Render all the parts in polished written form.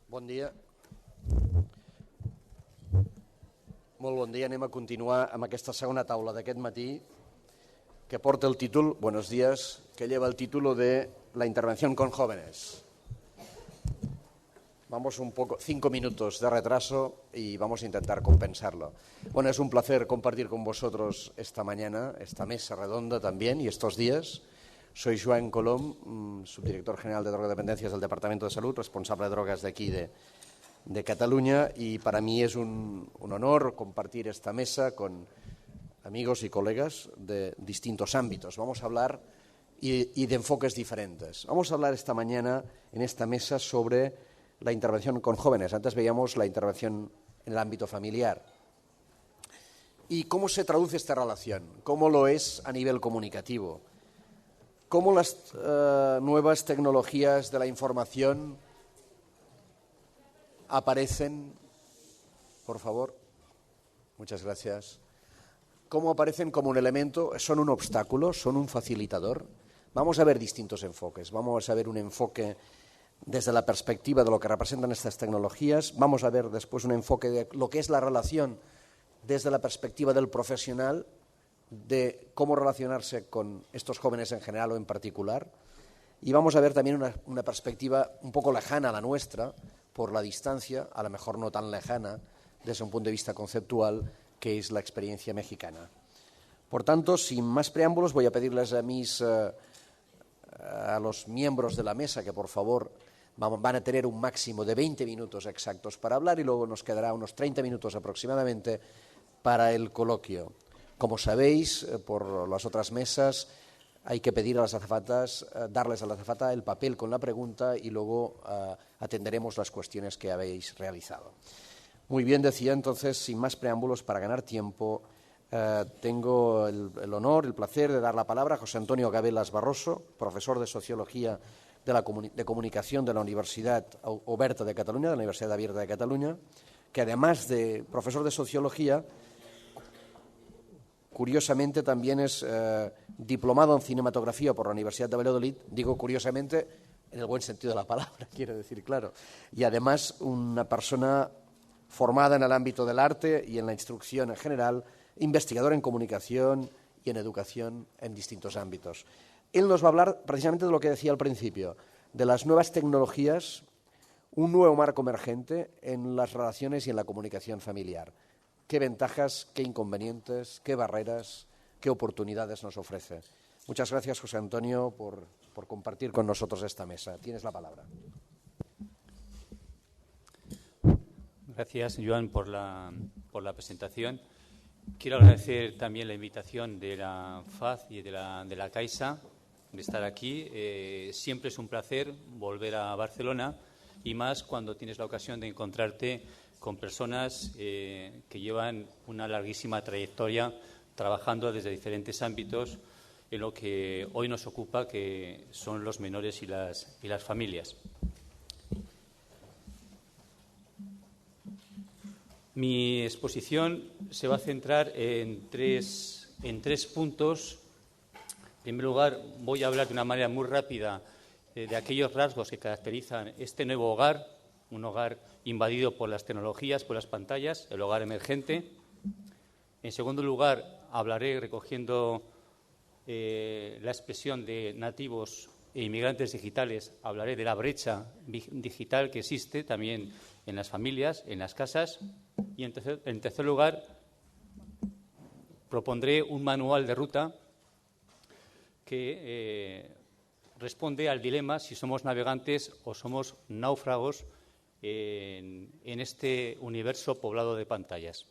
Bon dia. Molt bon dia. Anem a continuar amb aquesta segona taula d'aquest matí que porta el títol, buenos días, que lleva el título de la intervención con jóvenes. Vamos un poco, 5 minutos de retraso y vamos a intentar compensarlo. Bueno, es un placer compartir con vosotros esta mañana, esta mesa redonda también y estos días. Soy Joan Colom, subdirector general de drogodependencias del Departamento de Salud, responsable de drogas de aquí de Cataluña, y para mí es un honor compartir esta mesa con amigos y colegas de distintos ámbitos. Vamos a hablar y de enfoques diferentes. Vamos a hablar esta mañana en esta mesa sobre la intervención con jóvenes. Antes veíamos la intervención en el ámbito familiar. ¿Y cómo se traduce esta relación? ¿Cómo lo es a nivel comunicativo? ¿Cómo las nuevas tecnologías de la información aparecen? Por favor. Muchas gracias. ¿Cómo aparecen como un elemento? ¿Son un obstáculo? ¿Son un facilitador? Vamos a ver distintos enfoques. Vamos a ver un enfoque desde la perspectiva de lo que representan estas tecnologías. Vamos a ver después un enfoque de lo que es la relación desde la perspectiva del profesional, de cómo relacionarse con estos jóvenes en general o en particular. Y vamos a ver también una perspectiva un poco lejana a la nuestra, por la distancia, a lo mejor no tan lejana, desde un punto de vista conceptual, que es la experiencia mexicana. Por tanto, sin más preámbulos, voy a pedirles a los miembros de la mesa que, por favor, van a tener un máximo de 20 minutos exactos para hablar y luego nos quedará unos 30 minutos aproximadamente para el coloquio. Como sabéis, por las otras mesas hay que pedir a las azafatas, darles a la azafata el papel con la pregunta y luego atenderemos las cuestiones que habéis realizado. Muy bien, decía entonces, sin más preámbulos, para ganar tiempo, tengo el honor, el placer de dar la palabra a José Antonio Gabelas Barroso, profesor de Sociología de Comunicación de la Universidad Oberta de Cataluña, de la Universidad Abierta de Cataluña, que además de profesor de Sociología, curiosamente también es diplomado en cinematografía por la Universidad de Valladolid, digo curiosamente en el buen sentido de la palabra, quiero decir, claro, y además una persona formada en el ámbito del arte y en la instrucción en general, investigador en comunicación y en educación en distintos ámbitos. Él nos va a hablar precisamente de lo que decía al principio, de las nuevas tecnologías, un nuevo marco emergente en las relaciones y en la comunicación familiar. ¿Qué ventajas, qué inconvenientes, qué barreras, qué oportunidades nos ofrece? Muchas gracias, José Antonio, por compartir con nosotros esta mesa. Tienes la palabra. Gracias, Joan, por la presentación. Quiero agradecer también la invitación de la FAZ y de la Caixa de estar aquí. Siempre es un placer volver a Barcelona y más cuando tienes la ocasión de encontrarte con personas que llevan una larguísima trayectoria trabajando desde diferentes ámbitos en lo que hoy nos ocupa, que son los menores y las familias. Mi exposición se va a centrar en tres puntos. En primer lugar, voy a hablar de una manera muy rápida de aquellos rasgos que caracterizan este nuevo hogar, un hogar invadido por las tecnologías, por las pantallas, el hogar emergente. En segundo lugar, hablaré, recogiendo la expresión de nativos e inmigrantes digitales, hablaré de la brecha digital que existe también en las familias, en las casas. Y en tercer lugar, propondré un manual de ruta que responde al dilema si somos navegantes o somos náufragos en este universo poblado de pantallas.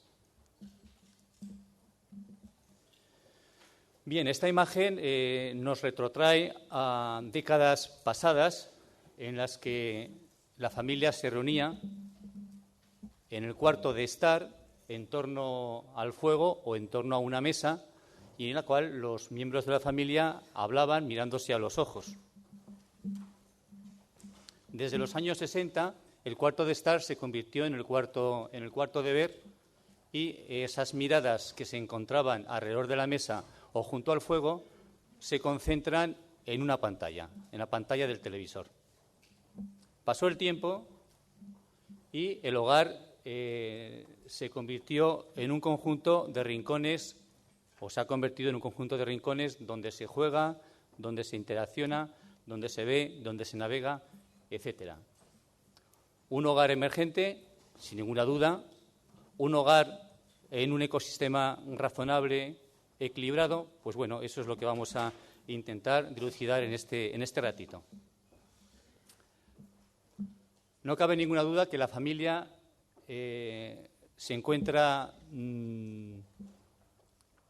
Bien, esta imagen nos retrotrae a décadas pasadas en las que la familia se reunía en el cuarto de estar en torno al fuego o en torno a una mesa y en la cual los miembros de la familia hablaban mirándose a los ojos. Desde los años 60, el cuarto de estar se convirtió en el cuarto de ver y esas miradas que se encontraban alrededor de la mesa o junto al fuego se concentran en una pantalla, en la pantalla del televisor. Pasó el tiempo y el hogar se convirtió en un conjunto de rincones, o se ha convertido en un conjunto de rincones donde se juega, donde se interacciona, donde se ve, donde se navega, etcétera. Un hogar emergente, sin ninguna duda, un hogar en un ecosistema razonable, equilibrado, pues bueno, eso es lo que vamos a intentar dilucidar en este ratito. No cabe ninguna duda que la familia se encuentra,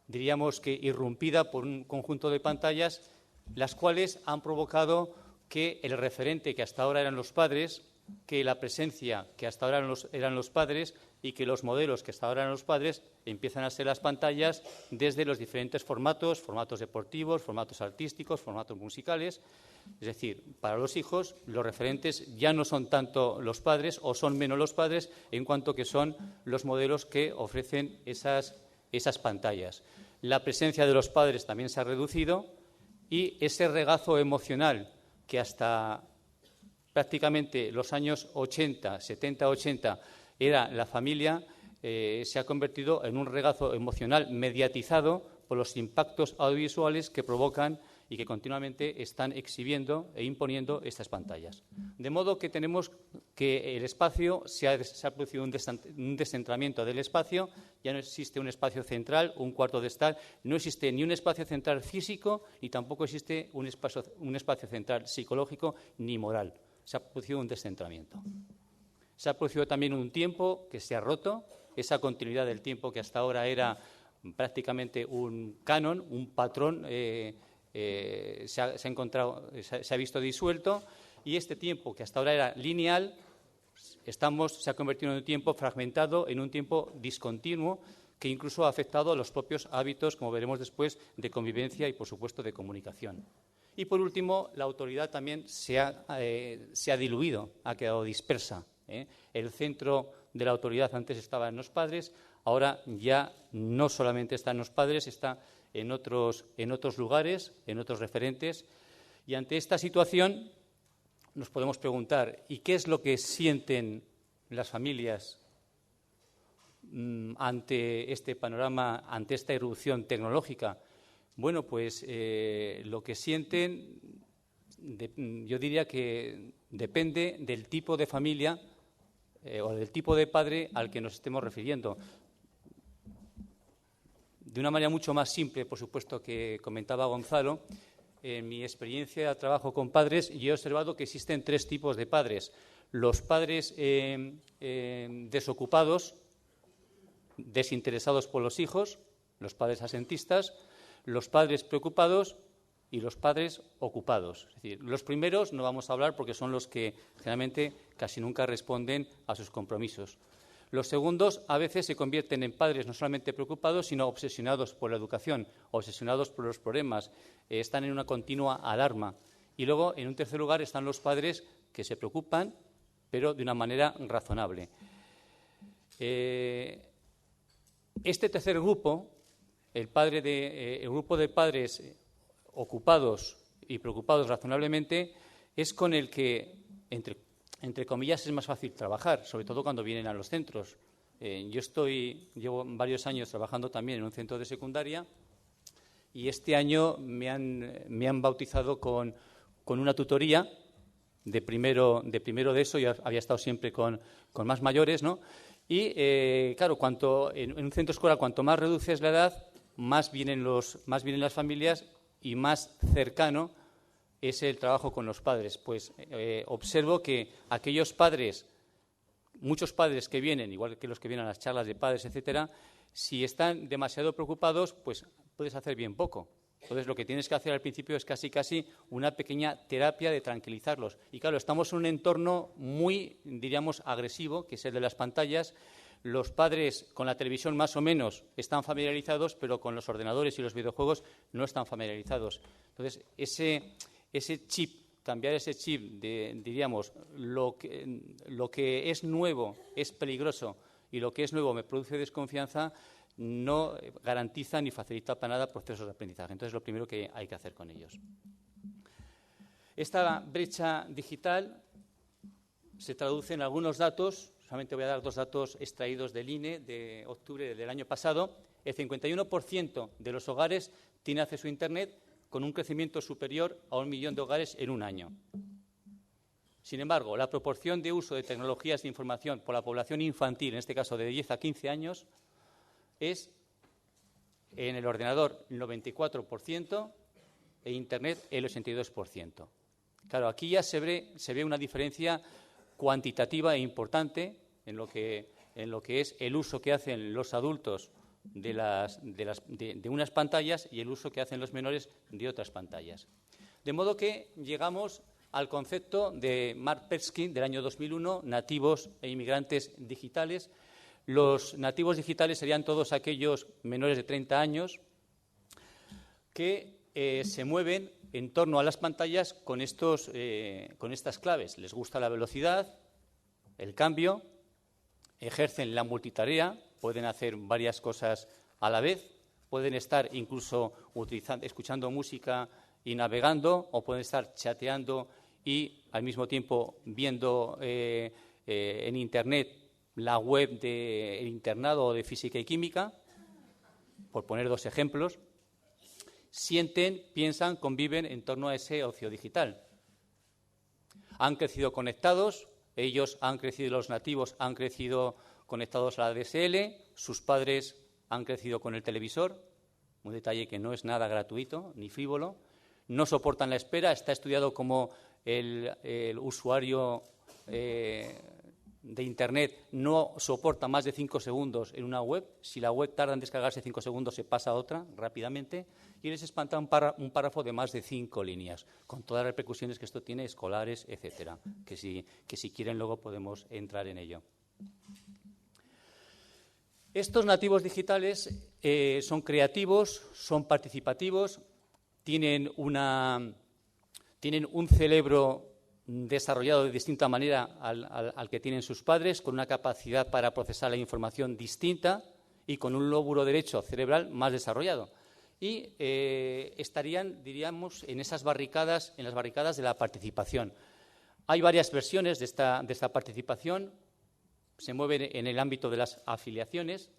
diríamos que irrumpida por un conjunto de pantallas, las cuales han provocado que el referente que hasta ahora eran los padres, que la presencia que hasta ahora eran los padres y que los modelos que hasta ahora eran los padres empiezan a ser las pantallas desde los diferentes formatos deportivos, formatos artísticos, formatos musicales. Es decir, para los hijos los referentes ya no son tanto los padres o son menos los padres en cuanto que son los modelos que ofrecen esas pantallas. La presencia de los padres también se ha reducido y ese regazo emocional que hasta prácticamente los años 80, 70, 80 era la familia, se ha convertido en un regazo emocional mediatizado por los impactos audiovisuales que provocan y que continuamente están exhibiendo e imponiendo estas pantallas. De modo que tenemos que el espacio se ha producido un descentramiento del espacio, ya no existe un espacio central, un cuarto de estar, no existe ni un espacio central físico ni tampoco existe un espacio central psicológico ni moral. Se ha producido un descentramiento. Se ha producido también un tiempo que se ha roto, esa continuidad del tiempo que hasta ahora era prácticamente un canon, un patrón, se ha visto disuelto, y este tiempo que hasta ahora era lineal se ha convertido en un tiempo fragmentado, en un tiempo discontinuo que incluso ha afectado a los propios hábitos, como veremos después, de convivencia y, por supuesto, de comunicación. Y, por último, la autoridad también se ha diluido, ha quedado dispersa. El centro de la autoridad antes estaba en los padres, ahora ya no solamente está en los padres, está en otros lugares, en otros referentes. Y ante esta situación nos podemos preguntar, ¿y qué es lo que sienten las familias ante este panorama, ante esta irrupción tecnológica? Bueno, pues lo que sienten, yo diría que depende del tipo de familia o del tipo de padre al que nos estemos refiriendo. De una manera mucho más simple, por supuesto, que comentaba Gonzalo, en mi experiencia de trabajo con padres, yo he observado que existen tres tipos de padres. Los padres desocupados, desinteresados por los hijos, los padres asentistas, los padres preocupados y los padres ocupados. Es decir, los primeros no vamos a hablar porque son los que generalmente casi nunca responden a sus compromisos. Los segundos a veces se convierten en padres no solamente preocupados, sino obsesionados por la educación, obsesionados por los problemas, están en una continua alarma. Y luego, en un tercer lugar, están los padres que se preocupan, pero de una manera razonable. Este tercer grupo, el grupo de padres ocupados y preocupados razonablemente, es con el que, entre comillas, es más fácil trabajar, sobre todo cuando vienen a los centros. Llevo varios años trabajando también en un centro de secundaria y este año me han bautizado con una tutoría de primero de eso. Yo había estado siempre con más mayores, ¿no? Y, claro, en un centro escolar, cuanto más reduces la edad, más vienen las familias y más cercano es el trabajo con los padres. Pues observo que aquellos padres, muchos padres que vienen, igual que los que vienen a las charlas de padres, etcétera, si están demasiado preocupados, pues puedes hacer bien poco. Entonces, lo que tienes que hacer al principio es casi una pequeña terapia de tranquilizarlos. Y claro, estamos en un entorno muy, diríamos, agresivo, que es el de las pantallas. Los padres con la televisión más o menos están familiarizados, pero con los ordenadores y los videojuegos no están familiarizados. Entonces, ese chip, cambiar ese chip de, diríamos, lo que es nuevo es peligroso y lo que es nuevo me produce desconfianza, no garantiza ni facilita para nada procesos de aprendizaje. Entonces, lo primero que hay que hacer con ellos. Esta brecha digital se traduce en algunos datos, solamente voy a dar 2 datos extraídos del INE de octubre del año pasado. El 51% de los hogares tiene acceso a Internet, con un crecimiento superior a 1 millón de hogares en un año. Sin embargo, la proporción de uso de tecnologías de información por la población infantil, en este caso de 10 a 15 años, es en el ordenador el 94% e Internet el 82%. Claro, aquí ya se ve una diferencia cuantitativa e importante en lo que es el uso que hacen los adultos de unas pantallas y el uso que hacen los menores de otras pantallas. De modo que llegamos al concepto de Mark Persky del año 2001, nativos e inmigrantes digitales. Los nativos digitales serían todos aquellos menores de 30 años que se mueven en torno a las pantallas con estas claves. Les gusta la velocidad, el cambio, ejercen la multitarea, pueden hacer varias cosas a la vez, pueden estar incluso escuchando música y navegando, o pueden estar chateando y al mismo tiempo viendo en Internet la web del internado de física y química, por poner 2 ejemplos. Sienten, piensan, conviven en torno a ese ocio digital. Han crecido conectados, ellos han crecido, los nativos han crecido conectados a la DSL, sus padres han crecido con el televisor, un detalle que no es nada gratuito ni frívolo, no soportan la espera, está estudiado como el usuario de Internet no soporta más de 5 segundos en una web. Si la web tarda en descargarse 5 segundos, se pasa a otra rápidamente y les espanta un párrafo de más de 5 líneas, con todas las repercusiones que esto tiene, escolares, etcétera, que si quieren luego podemos entrar en ello. Estos nativos digitales son creativos, son participativos, tienen un cerebro desarrollado de distinta manera al que tienen sus padres, con una capacidad para procesar la información distinta y con un lóbulo derecho cerebral más desarrollado. Y estarían, diríamos, en las barricadas de la participación. Hay varias versiones de esta participación. Se mueven en el ámbito de las afiliaciones,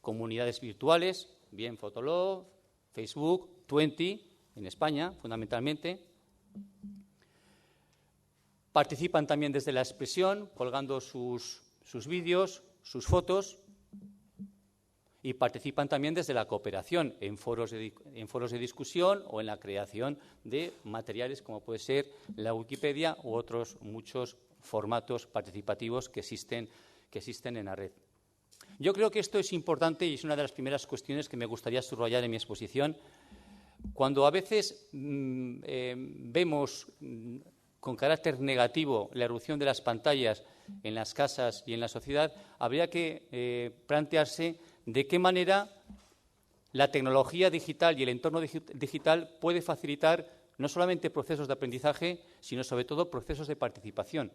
comunidades virtuales, bien Fotolog, Facebook, Twenty, en España, fundamentalmente. Participan también desde la expresión, colgando sus vídeos, sus fotos, y participan también desde la cooperación en foros de discusión o en la creación de materiales como puede ser la Wikipedia u otros muchos formatos participativos que existen en la red. Yo creo que esto es importante y es una de las primeras cuestiones que me gustaría subrayar en mi exposición. Cuando a veces vemos con carácter negativo la irrupción de las pantallas en las casas y en la sociedad, habría que plantearse de qué manera la tecnología digital y el entorno digital puede facilitar no solamente procesos de aprendizaje, sino sobre todo procesos de participación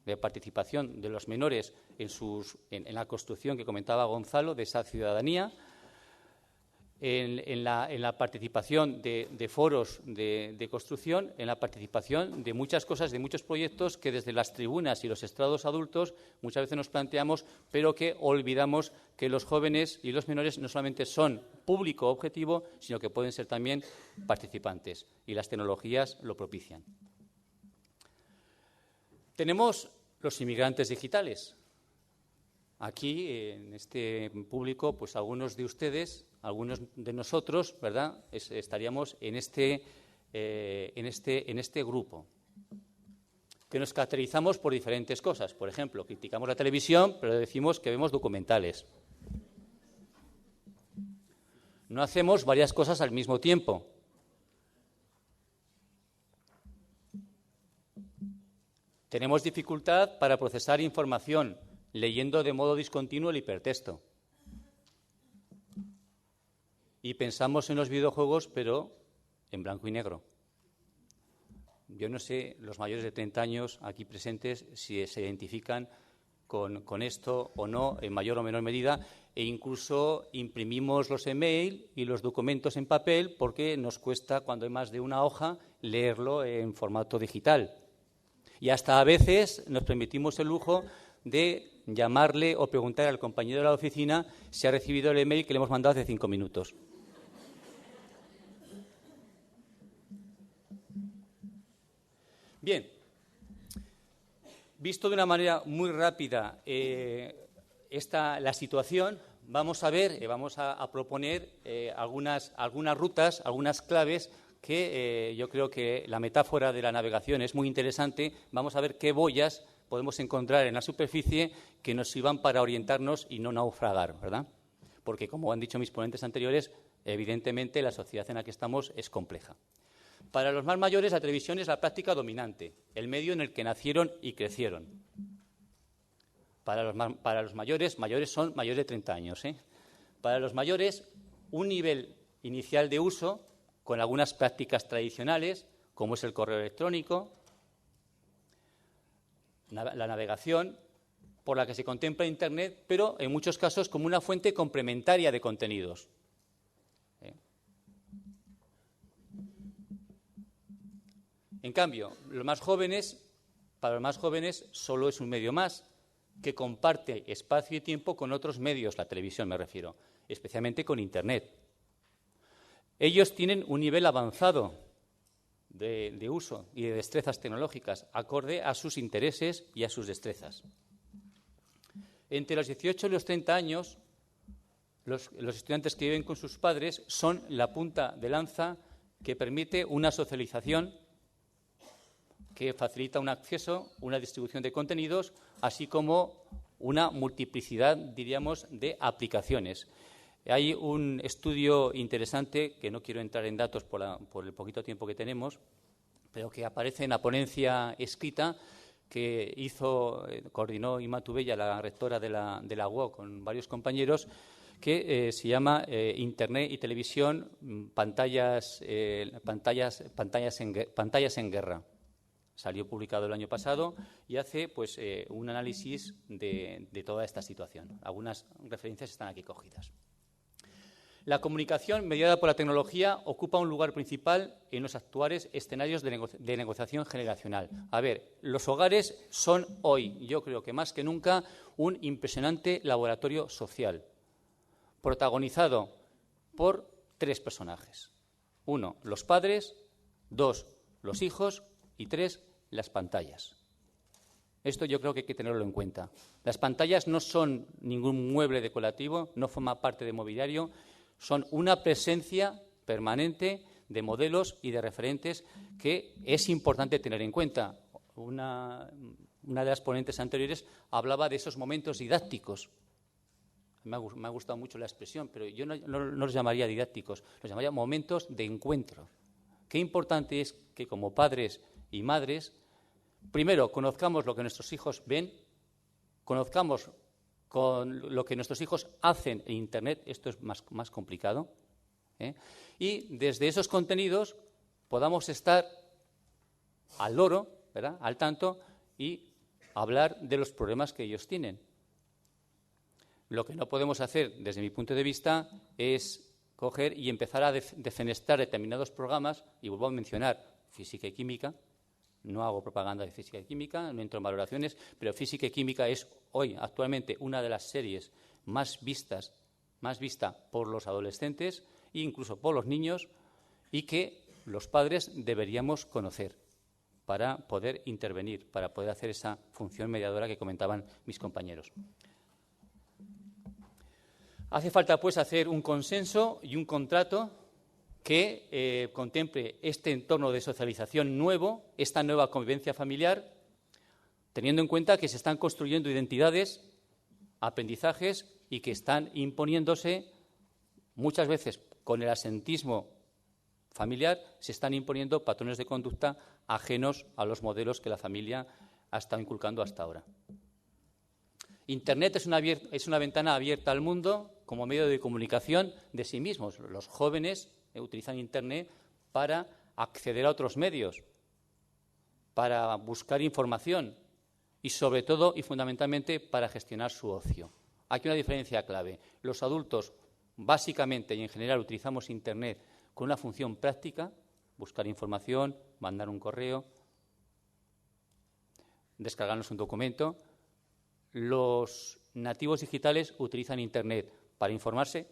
de los menores en la construcción que comentaba Gonzalo, de esa ciudadanía, en la participación de foros de construcción, en la participación de muchas cosas, de muchos proyectos que desde las tribunas y los estrados adultos muchas veces nos planteamos, pero que olvidamos que los jóvenes y los menores no solamente son público objetivo, sino que pueden ser también participantes, y las tecnologías lo propician. Tenemos los inmigrantes digitales. Aquí, en este público, pues algunos de ustedes, algunos de nosotros, ¿verdad?, estaríamos en este grupo, que nos caracterizamos por diferentes cosas. Por ejemplo, criticamos la televisión, pero decimos que vemos documentales. No hacemos varias cosas al mismo tiempo. Tenemos dificultad para procesar información, leyendo de modo discontinuo el hipertexto. Y pensamos en los videojuegos, pero en blanco y negro. Yo no sé, los mayores de 30 años aquí presentes, si se identifican con esto o no, en mayor o menor medida, e incluso imprimimos los email y los documentos en papel porque nos cuesta, cuando hay más de una hoja, leerlo en formato digital. Y hasta a veces nos permitimos el lujo de llamarle o preguntar al compañero de la oficina si ha recibido el email que le hemos mandado hace 5 minutos. Bien, visto de una manera muy rápida la situación, vamos a proponer algunas rutas, algunas claves que yo creo que la metáfora de la navegación es muy interesante. Vamos a ver qué boyas podemos encontrar en la superficie que nos sirvan para orientarnos y no naufragar, ¿verdad? Porque, como han dicho mis ponentes anteriores, evidentemente la sociedad en la que estamos es compleja. Para los más mayores, la televisión es la práctica dominante, el medio en el que nacieron y crecieron. Para los mayores son mayores de 30 años. Para los mayores, un nivel inicial de uso con algunas prácticas tradicionales, como es el correo electrónico, la navegación, por la que se contempla Internet, pero en muchos casos como una fuente complementaria de contenidos. En cambio, para los más jóvenes solo es un medio más que comparte espacio y tiempo con otros medios, la televisión me refiero, especialmente con Internet. Ellos tienen un nivel avanzado de uso y de destrezas tecnológicas, acorde a sus intereses y a sus destrezas. Entre los 18 y los 30 años, los estudiantes que viven con sus padres son la punta de lanza que permite una socialización que facilita un acceso, una distribución de contenidos, así como una multiplicidad, diríamos, de aplicaciones. Hay un estudio interesante, que no quiero entrar en datos por el poquito tiempo que tenemos, pero que aparece en la ponencia escrita que coordinó Ima Tubella, la rectora de la UOC, con varios compañeros, que se llama Internet y televisión, pantallas en guerra. Salió publicado el año pasado y hace un análisis de toda esta situación. Algunas referencias están aquí cogidas. La comunicación mediada por la tecnología ocupa un lugar principal en los actuales escenarios de negociación generacional. A ver, los hogares son hoy, yo creo que más que nunca, un impresionante laboratorio social, protagonizado por 3 personajes. 1, los padres; 2, los hijos; y 3, las pantallas. Esto yo creo que hay que tenerlo en cuenta. Las pantallas no son ningún mueble decorativo, no forman parte de mobiliario, son una presencia permanente de modelos y de referentes que es importante tener en cuenta. Una de las ponentes anteriores hablaba de esos momentos didácticos. Me ha gustado mucho la expresión, pero yo no los llamaría didácticos, los llamaría momentos de encuentro. Qué importante es que como padres y madres, primero, conozcamos lo que nuestros hijos ven, conozcamos con lo que nuestros hijos hacen en Internet, esto es más complicado, y desde esos contenidos podamos estar al loro, ¿verdad?, al tanto, y hablar de los problemas que ellos tienen. Lo que no podemos hacer, desde mi punto de vista, es coger y empezar a defenestrar determinados programas, y vuelvo a mencionar física y química. No hago propaganda de física y química, no entro en valoraciones, pero física y química es hoy, actualmente, una de las series más vista por los adolescentes e incluso por los niños, y que los padres deberíamos conocer para poder intervenir, para poder hacer esa función mediadora que comentaban mis compañeros. Hace falta, pues, hacer un consenso y un contrato que contemple este entorno de socialización nuevo, esta nueva convivencia familiar, teniendo en cuenta que se están construyendo identidades, aprendizajes, y que están imponiéndose, muchas veces con el asentismo familiar, se están imponiendo patrones de conducta ajenos a los modelos que la familia ha estado inculcando hasta ahora. Internet es una ventana abierta al mundo como medio de comunicación de sí mismos. Los jóvenes utilizan Internet para acceder a otros medios, para buscar información y, sobre todo y fundamentalmente, para gestionar su ocio. Aquí una diferencia clave. Los adultos, básicamente y en general, utilizamos Internet con una función práctica: buscar información, mandar un correo, descargarnos un documento. los nativos digitales utilizan Internet para informarse,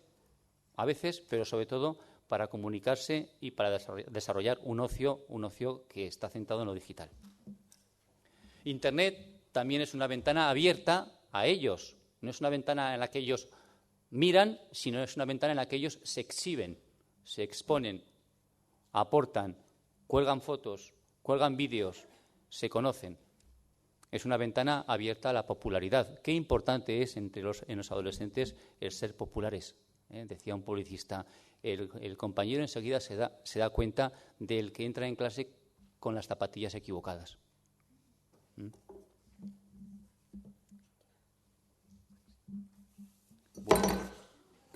a veces, pero sobre todo para comunicarse y para desarrollar un ocio que está centrado en lo digital. Internet también es una ventana abierta a ellos. No es una ventana en la que ellos miran, sino es una ventana en la que ellos se exhiben, se exponen, aportan, cuelgan fotos, cuelgan vídeos, se conocen. Es una ventana abierta a la popularidad. Qué importante es en los adolescentes el ser populares. Decía un publicista, el compañero enseguida se da cuenta del que entra en clase con las zapatillas equivocadas. Bueno,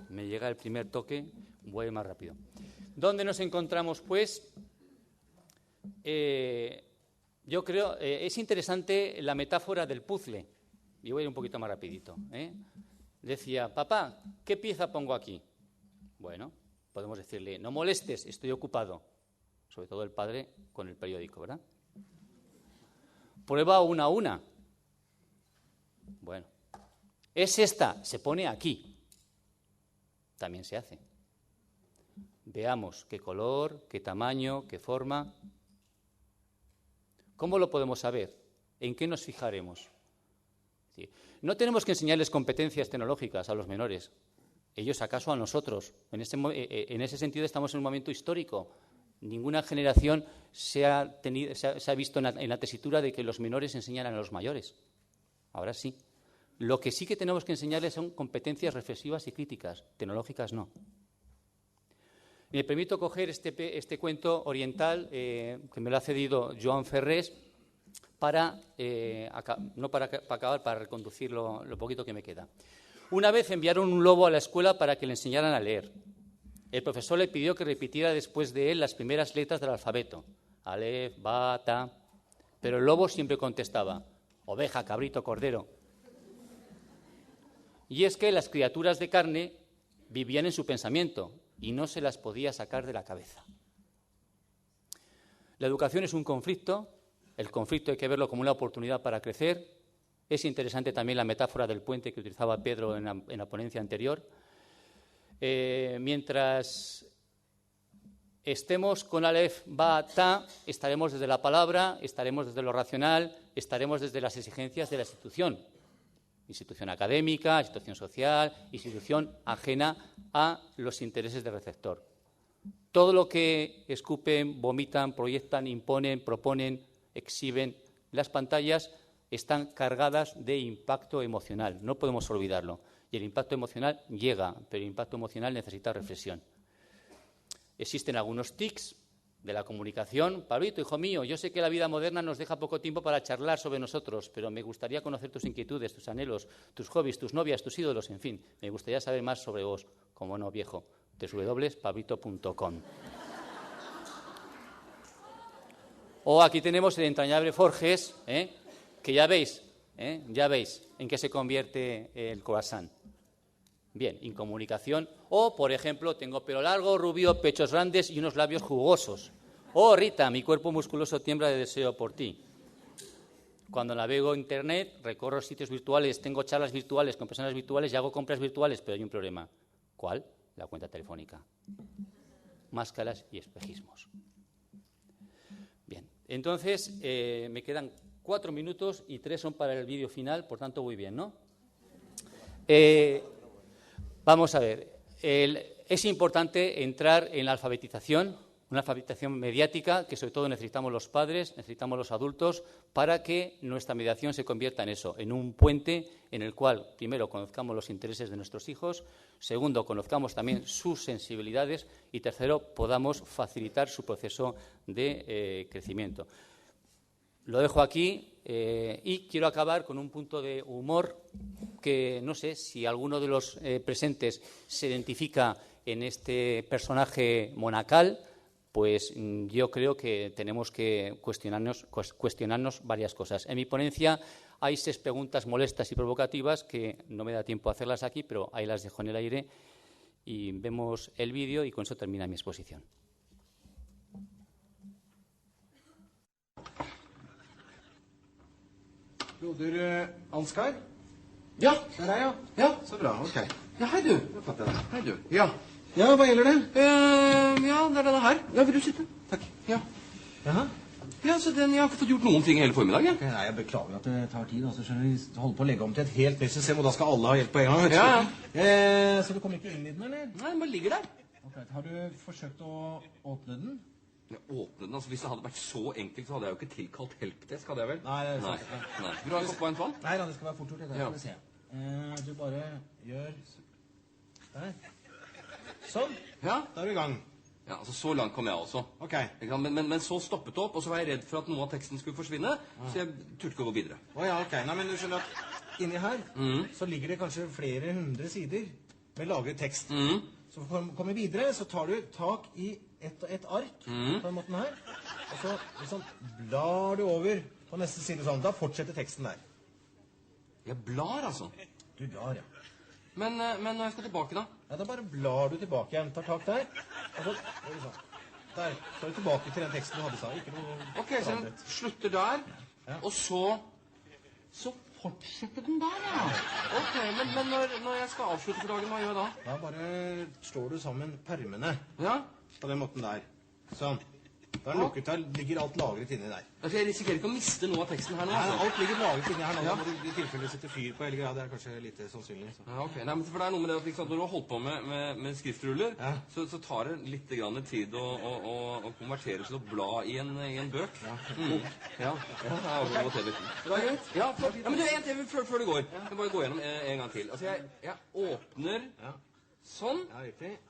me llega el primer toque, voy más rápido. ¿Dónde nos encontramos, pues? Yo creo, es interesante la metáfora del puzzle. Y voy a ir un poquito más rapidito. Decía, papá, ¿qué pieza pongo aquí? Bueno, podemos decirle, no molestes, estoy ocupado. Sobre todo el padre con el periódico, ¿verdad? Prueba una a una. Bueno, es esta, se pone aquí. También se hace. Veamos qué color, qué tamaño, qué forma. ¿Cómo lo podemos saber? ¿En qué nos fijaremos? Sí. No tenemos que enseñarles competencias tecnológicas a los menores. Ellos acaso a nosotros. En ese sentido estamos en un momento histórico. Ninguna generación se ha visto en la tesitura de que los menores enseñaran a los mayores. Ahora sí. Lo que sí que tenemos que enseñarles son competencias reflexivas y críticas. Tecnológicas no. Me permito coger este cuento oriental que me lo ha cedido Joan Ferrés para reconducir lo poquito que me queda. Una vez enviaron un lobo a la escuela para que le enseñaran a leer. El profesor le pidió que repitiera después de él las primeras letras del alfabeto. Alef, Ba, Ta. Pero el lobo siempre contestaba, oveja, cabrito, cordero. Y es que las criaturas de carne vivían en su pensamiento y no se las podía sacar de la cabeza. La educación es un conflicto. El conflicto hay que verlo como una oportunidad para crecer. Es interesante también la metáfora del puente que utilizaba Pedro en la ponencia anterior. Mientras estemos con Aleph, Ba, Ta, estaremos desde la palabra, estaremos desde lo racional, estaremos desde las exigencias de la institución. Institución académica, institución social, institución ajena a los intereses del receptor. Todo lo que escupen, vomitan, proyectan, imponen, proponen, exhiben las pantallas están cargadas de impacto emocional. No podemos olvidarlo. Y el impacto emocional llega, pero el impacto emocional necesita reflexión. Existen algunos tics de la comunicación. Pablito, hijo mío, yo sé que la vida moderna nos deja poco tiempo para charlar sobre nosotros, pero me gustaría conocer tus inquietudes, tus anhelos, tus hobbies, tus novias, tus ídolos, en fin. Me gustaría saber más sobre vos. Como no, viejo, www.pablito.com. O aquí tenemos el entrañable Forges, que ya veis en qué se convierte el croissant. Bien, incomunicación. O, por ejemplo, tengo pelo largo, rubio, pechos grandes y unos labios jugosos. O, Rita, mi cuerpo musculoso tiembla de deseo por ti. Cuando navego Internet, recorro sitios virtuales, tengo charlas virtuales con personas virtuales y hago compras virtuales, pero hay un problema. ¿Cuál? La cuenta telefónica. Máscaras y espejismos. Bien, entonces me quedan 4 minutos y 3 son para el vídeo final, por tanto voy bien, ¿no? Vamos a ver, es importante entrar en la alfabetización, una alfabetización mediática que sobre todo necesitamos los padres, necesitamos los adultos, para que nuestra mediación se convierta en eso, en un puente en el cual, primero, conozcamos los intereses de nuestros hijos, segundo, conozcamos también sus sensibilidades y, tercero, podamos facilitar su proceso de crecimiento. Lo dejo aquí y quiero acabar con un punto de humor que no sé si alguno de los presentes se identifica en este personaje monacal, pues yo creo que tenemos que cuestionarnos varias cosas. En mi ponencia hay 6 preguntas molestas y provocativas que no me da tiempo a hacerlas aquí, pero ahí las dejo en el aire y vemos el vídeo y con eso termina mi exposición. Jo, dere, Ansgar, Ja, der er jeg, ja. Ja, så bra, ok. Ja, hei du. Hei du. Ja. Ja, hva gjelder det? Ja, det er denne her. Ja, vil du sitte? Takk. Ja. Jaha. Ja, så jeg har ikke fått gjort noen ting hele formiddagen. Okay, nei, jeg beklager at det tar tid. Altså, skjønner vi holder på å legge om til et helt nytt system, og da skal alle ha hjelp på en gang. Ja. Så du kom ikke inn i den, eller? Nei, den bare ligger der. Okay, har du forsøkt å åpne den? Ja, åpne den? Altså, hvis det hadde vært så enkelt, så hadde jeg jo ikke tilkalt helpdesk, hadde jeg vel? Nei, det er sant. Nei. Vil du ha en kopp vann? Nei, da, det skal være fort gjort. Det skal vi se. Du bare gjør der. Sånn. Ja, da er du i gang. Ja, altså så langt kom jeg også. Ok. Men så stoppet det opp, og så var jeg redd for at noe av teksten skulle forsvinne, så jeg turte ikke å gå videre. Åja, ok. Nei, men du skjønner at inni her, så ligger det kanskje flere hundre sider med lagret tekst. Så for å komme videre, så tar du tak i et ark på den måten her, og så liksom blar du over på neste side sånn. Da fortsetter teksten der. Jeg blar, altså? Du blar, ja. Men når jeg skal tilbake, da? Ja, da bare blar du tilbake igjen. Tar tak der. Og så, sånn. Der. Så er du tilbake til den teksten du hadde sa. Ikke noe ok, så den slutter der. Ja. Og så fortsetter den der, ja. Ok, men når jeg skal avslutte for dagen, hva gjør jeg da? Da bare slår du sammen permene. Ja? På den måten der. Sånn. Da er den lukket der, ligger alt lagret inni der. Altså, jeg risikerer ikke å miste noe av teksten her nå? Altså. Nei, alt ligger lagret inni her nå. Ja. Må du i tilfelle sette fyr på hele greia. Det er kanskje lite sannsynlig. Så. Ja, ok. Nei, men for det er noe med det at liksom, når du har holdt på med skriftruller, så tar det litt tid å konvertere til å bla i en bøk. Ja. Ja, det er greit. Ja, men du, en til før du går. Jeg må bare gå gjennom en gang til. Altså, jeg åpner sånn,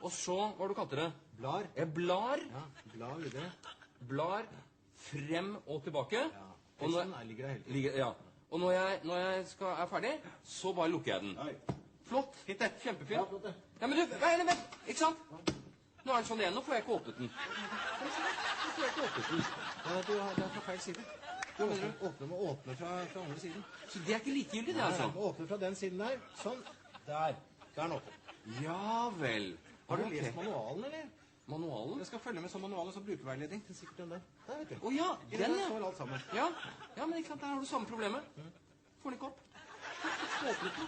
og så, hva du kalte det? Blar. Jeg blar. Ja, blar videre. Blar frem og tilbake. Ja, teksten ligger der hele tiden. Ja. Og når jeg er ferdig, så bare lukker jeg den. Oi. Flott. Kjempefint. Ja, flott det. Ja, men du, vent, ikke sant? Nå er den sånn igjen, nå får jeg ikke åpnet den. Nå får jeg ikke åpnet den. Ja, det er fra feil side. Du må åpne fra andre siden. Så det er ikke likegyldig, det, altså? Nei, åpne fra den siden der. Sånn. Der. Der er den åpnet. Ja vel. Har du lest manualen, eller? Manualen? Jeg skal følge med sånn manualen som brukerveiledning. Det er sikkert den der. Der, vet du. Ja, den, ja. Står alt sammen. Ja, men ikke sant, der har du samme problemet. Får den ikke opp. Åpnet den.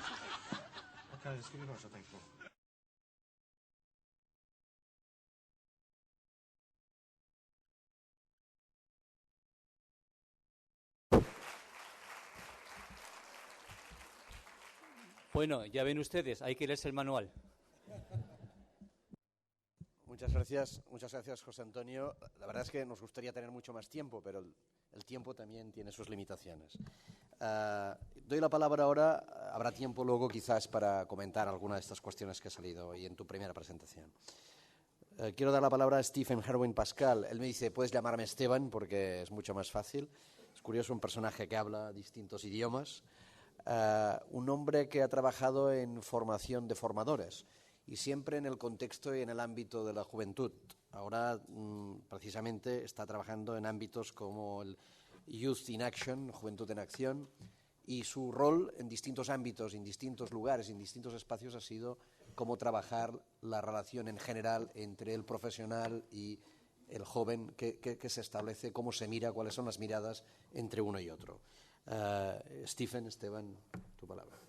Ok, det skulle vi kanskje ha tenkt på. Bueno, ya ven ustedes, hay que leerse el manual. Muchas gracias, José Antonio. La verdad es que nos gustaría tener mucho más tiempo, pero el tiempo también tiene sus limitaciones. Doy la palabra ahora, habrá tiempo luego quizás para comentar alguna de estas cuestiones que ha salido hoy en tu primera presentación. Quiero dar la palabra a Stephen Herwin Pascal. Él me dice, puedes llamarme Esteban porque es mucho más fácil. Es curioso, un personaje que habla distintos idiomas. Un hombre que ha trabajado en formación de formadores y siempre en el contexto y en el ámbito de la juventud. Ahora, precisamente, está trabajando en ámbitos como el Youth in Action, Juventud en Acción, y su rol en distintos ámbitos, en distintos lugares, en distintos espacios ha sido cómo trabajar la relación en general entre el profesional y el joven que se establece, cómo se mira, cuáles son las miradas entre uno y otro. Esteban, tu palabra.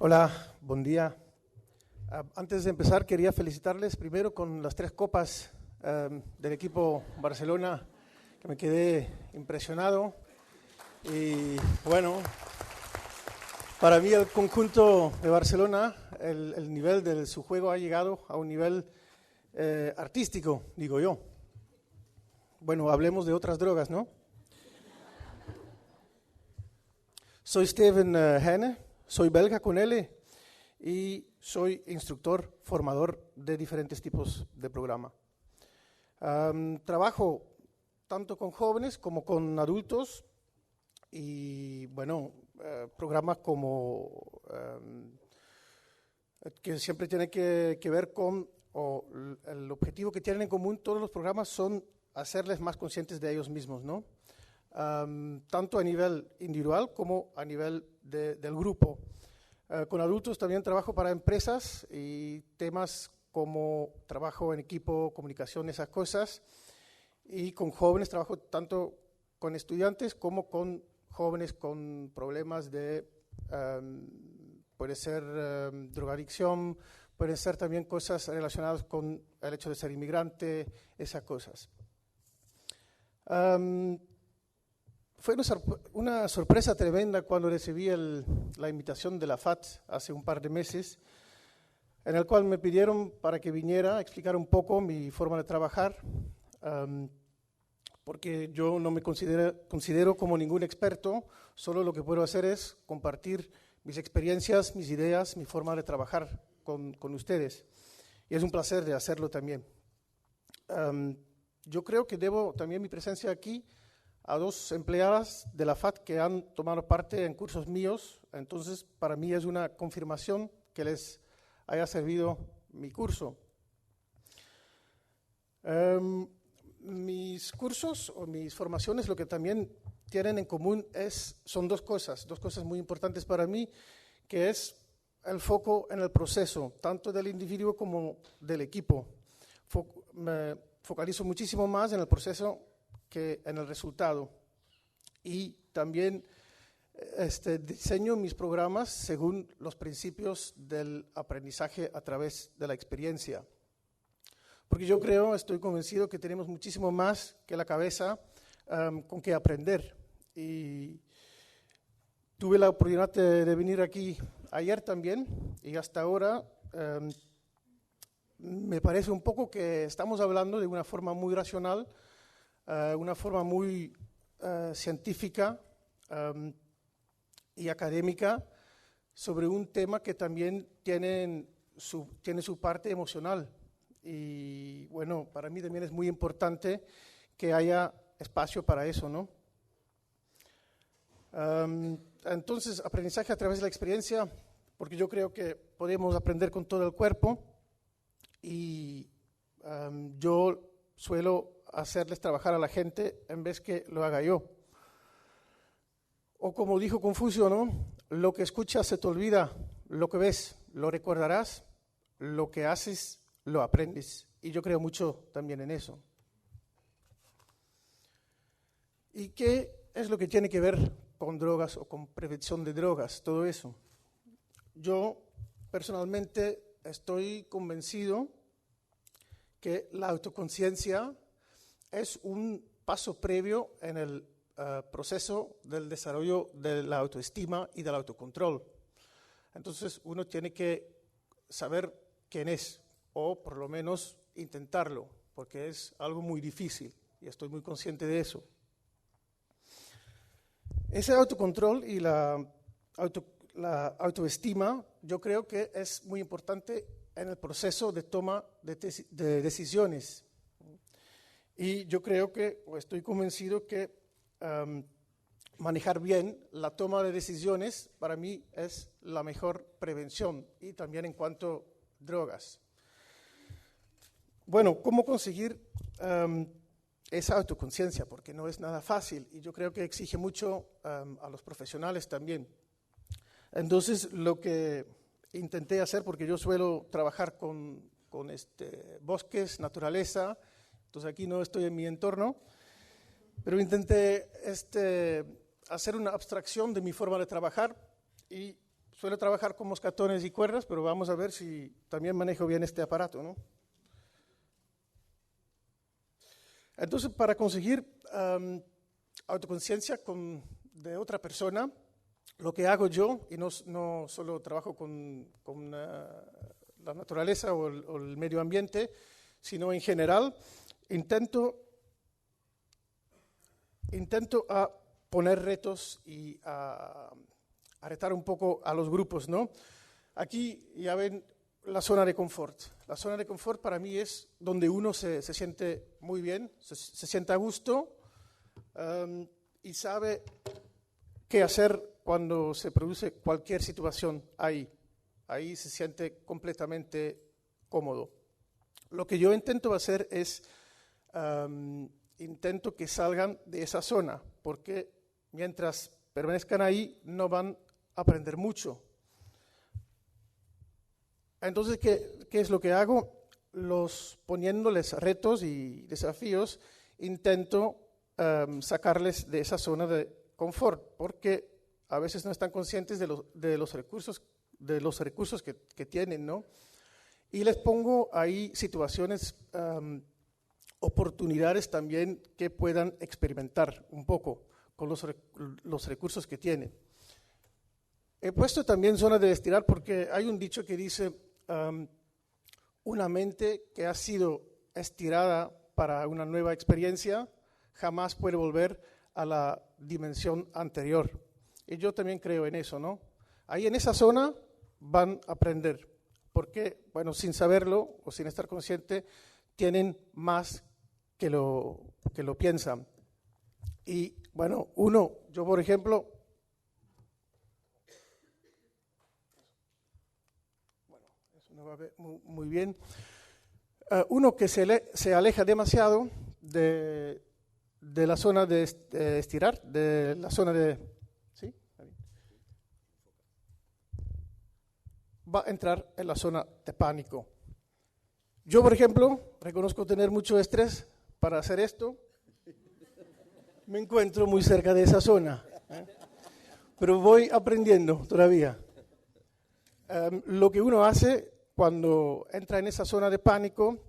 Hola, buen día. Antes de empezar quería felicitarles primero con las 3 copas del equipo Barcelona, que me quedé impresionado. Y bueno, para mí el conjunto de Barcelona, el nivel de su juego ha llegado a un nivel artístico, digo yo. Bueno, hablemos de otras drogas, ¿no? Soy Steven Henne. Soy belga con L y soy instructor, formador de diferentes tipos de programa. Trabajo tanto con jóvenes como con adultos y, bueno, programas como que siempre tienen que ver con, o el objetivo que tienen en común todos los programas son hacerles más conscientes de ellos mismos, ¿no? Tanto a nivel individual como a nivel del grupo. Con adultos también trabajo para empresas y temas como trabajo en equipo, comunicación, esas cosas. Y con jóvenes trabajo tanto con estudiantes como con jóvenes con problemas de, puede ser drogadicción, pueden ser también cosas relacionadas con el hecho de ser inmigrante, esas cosas. Fue una sorpresa tremenda cuando recibí la invitación de la FAT hace un par de meses, en el cual me pidieron para que viniera a explicar un poco mi forma de trabajar, porque yo no me considero como ningún experto, solo lo que puedo hacer es compartir mis experiencias, mis ideas, mi forma de trabajar con ustedes. Y es un placer de hacerlo también. Yo creo que debo también mi presencia aquí a 2 empleadas de la FAT que han tomado parte en cursos míos, entonces para mí es una confirmación que les haya servido mi curso. Mis cursos o mis formaciones lo que también tienen en común son 2 cosas muy importantes para mí, que es el foco en el proceso, tanto del individuo como del equipo. Me focalizo muchísimo más en el proceso que en el resultado. Y también diseño mis programas según los principios del aprendizaje a través de la experiencia. Porque yo estoy convencido que tenemos muchísimo más que la cabeza con que aprender. Y tuve la oportunidad de venir aquí ayer también, y hasta ahora me parece un poco que estamos hablando de una forma muy racional, una forma muy científica y académica sobre un tema que también tiene su parte emocional. Y bueno, para mí también es muy importante que haya espacio para eso, ¿no? Entonces, aprendizaje a través de la experiencia, porque yo creo que podemos aprender con todo el cuerpo y yo suelo hacerles trabajar a la gente en vez que lo haga yo. O como dijo Confucio, ¿no? Lo que escuchas se te olvida, lo que ves lo recordarás, lo que haces lo aprendes. Y yo creo mucho también en eso. ¿Y qué es lo que tiene que ver con drogas o con prevención de drogas? Todo eso. Yo personalmente estoy convencido que la autoconciencia es un paso previo en el proceso del desarrollo de la autoestima y del autocontrol. Entonces uno tiene que saber quién es, o por lo menos intentarlo, porque es algo muy difícil y estoy muy consciente de eso. Ese autocontrol y la autoestima yo creo que es muy importante en el proceso de toma de decisiones. Y yo creo que, o estoy convencido que manejar bien la toma de decisiones para mí es la mejor prevención, y también en cuanto a drogas. Bueno, ¿cómo conseguir esa autoconciencia? Porque no es nada fácil y yo creo que exige mucho a los profesionales también. Entonces, lo que intenté hacer, porque yo suelo trabajar con bosques, naturaleza, entonces aquí no estoy en mi entorno, pero intenté hacer una abstracción de mi forma de trabajar y suelo trabajar con moscatones y cuerdas, pero vamos a ver si también manejo bien este aparato, ¿no? Entonces, para conseguir autoconciencia de otra persona, lo que hago yo, y no solo trabajo con la naturaleza o el medio ambiente, sino en general, intento a poner retos y a retar un poco a los grupos, ¿no? Aquí ya ven la zona de confort. La zona de confort para mí es donde uno se siente muy bien, se siente a gusto y sabe qué hacer cuando se produce cualquier situación ahí. Ahí se siente completamente cómodo. Lo que yo intento hacer es, intento que salgan de esa zona, porque mientras permanezcan ahí no van a aprender mucho. Entonces, ¿qué es lo que hago? Poniéndoles retos y desafíos, intento sacarles de esa zona de confort, porque a veces no están conscientes de los recursos que tienen, ¿no? Y les pongo ahí situaciones, oportunidades también que puedan experimentar un poco con los recursos que tienen. He puesto también zona de estirar porque hay un dicho que dice, una mente que ha sido estirada para una nueva experiencia jamás puede volver a la dimensión anterior. Y yo también creo en eso, ¿no? Ahí en esa zona van a aprender, porque, bueno, sin saberlo o sin estar consciente, tienen más que lo piensan. Y, bueno, yo por ejemplo, eso no va a ver muy bien, uno que se aleja demasiado de la zona de estirar, de la zona de... ¿Sí? Va a entrar en la zona de pánico. Yo, por ejemplo, reconozco tener mucho estrés para hacer esto. Me encuentro muy cerca de esa zona, pero voy aprendiendo todavía. Lo que uno hace cuando entra en esa zona de pánico,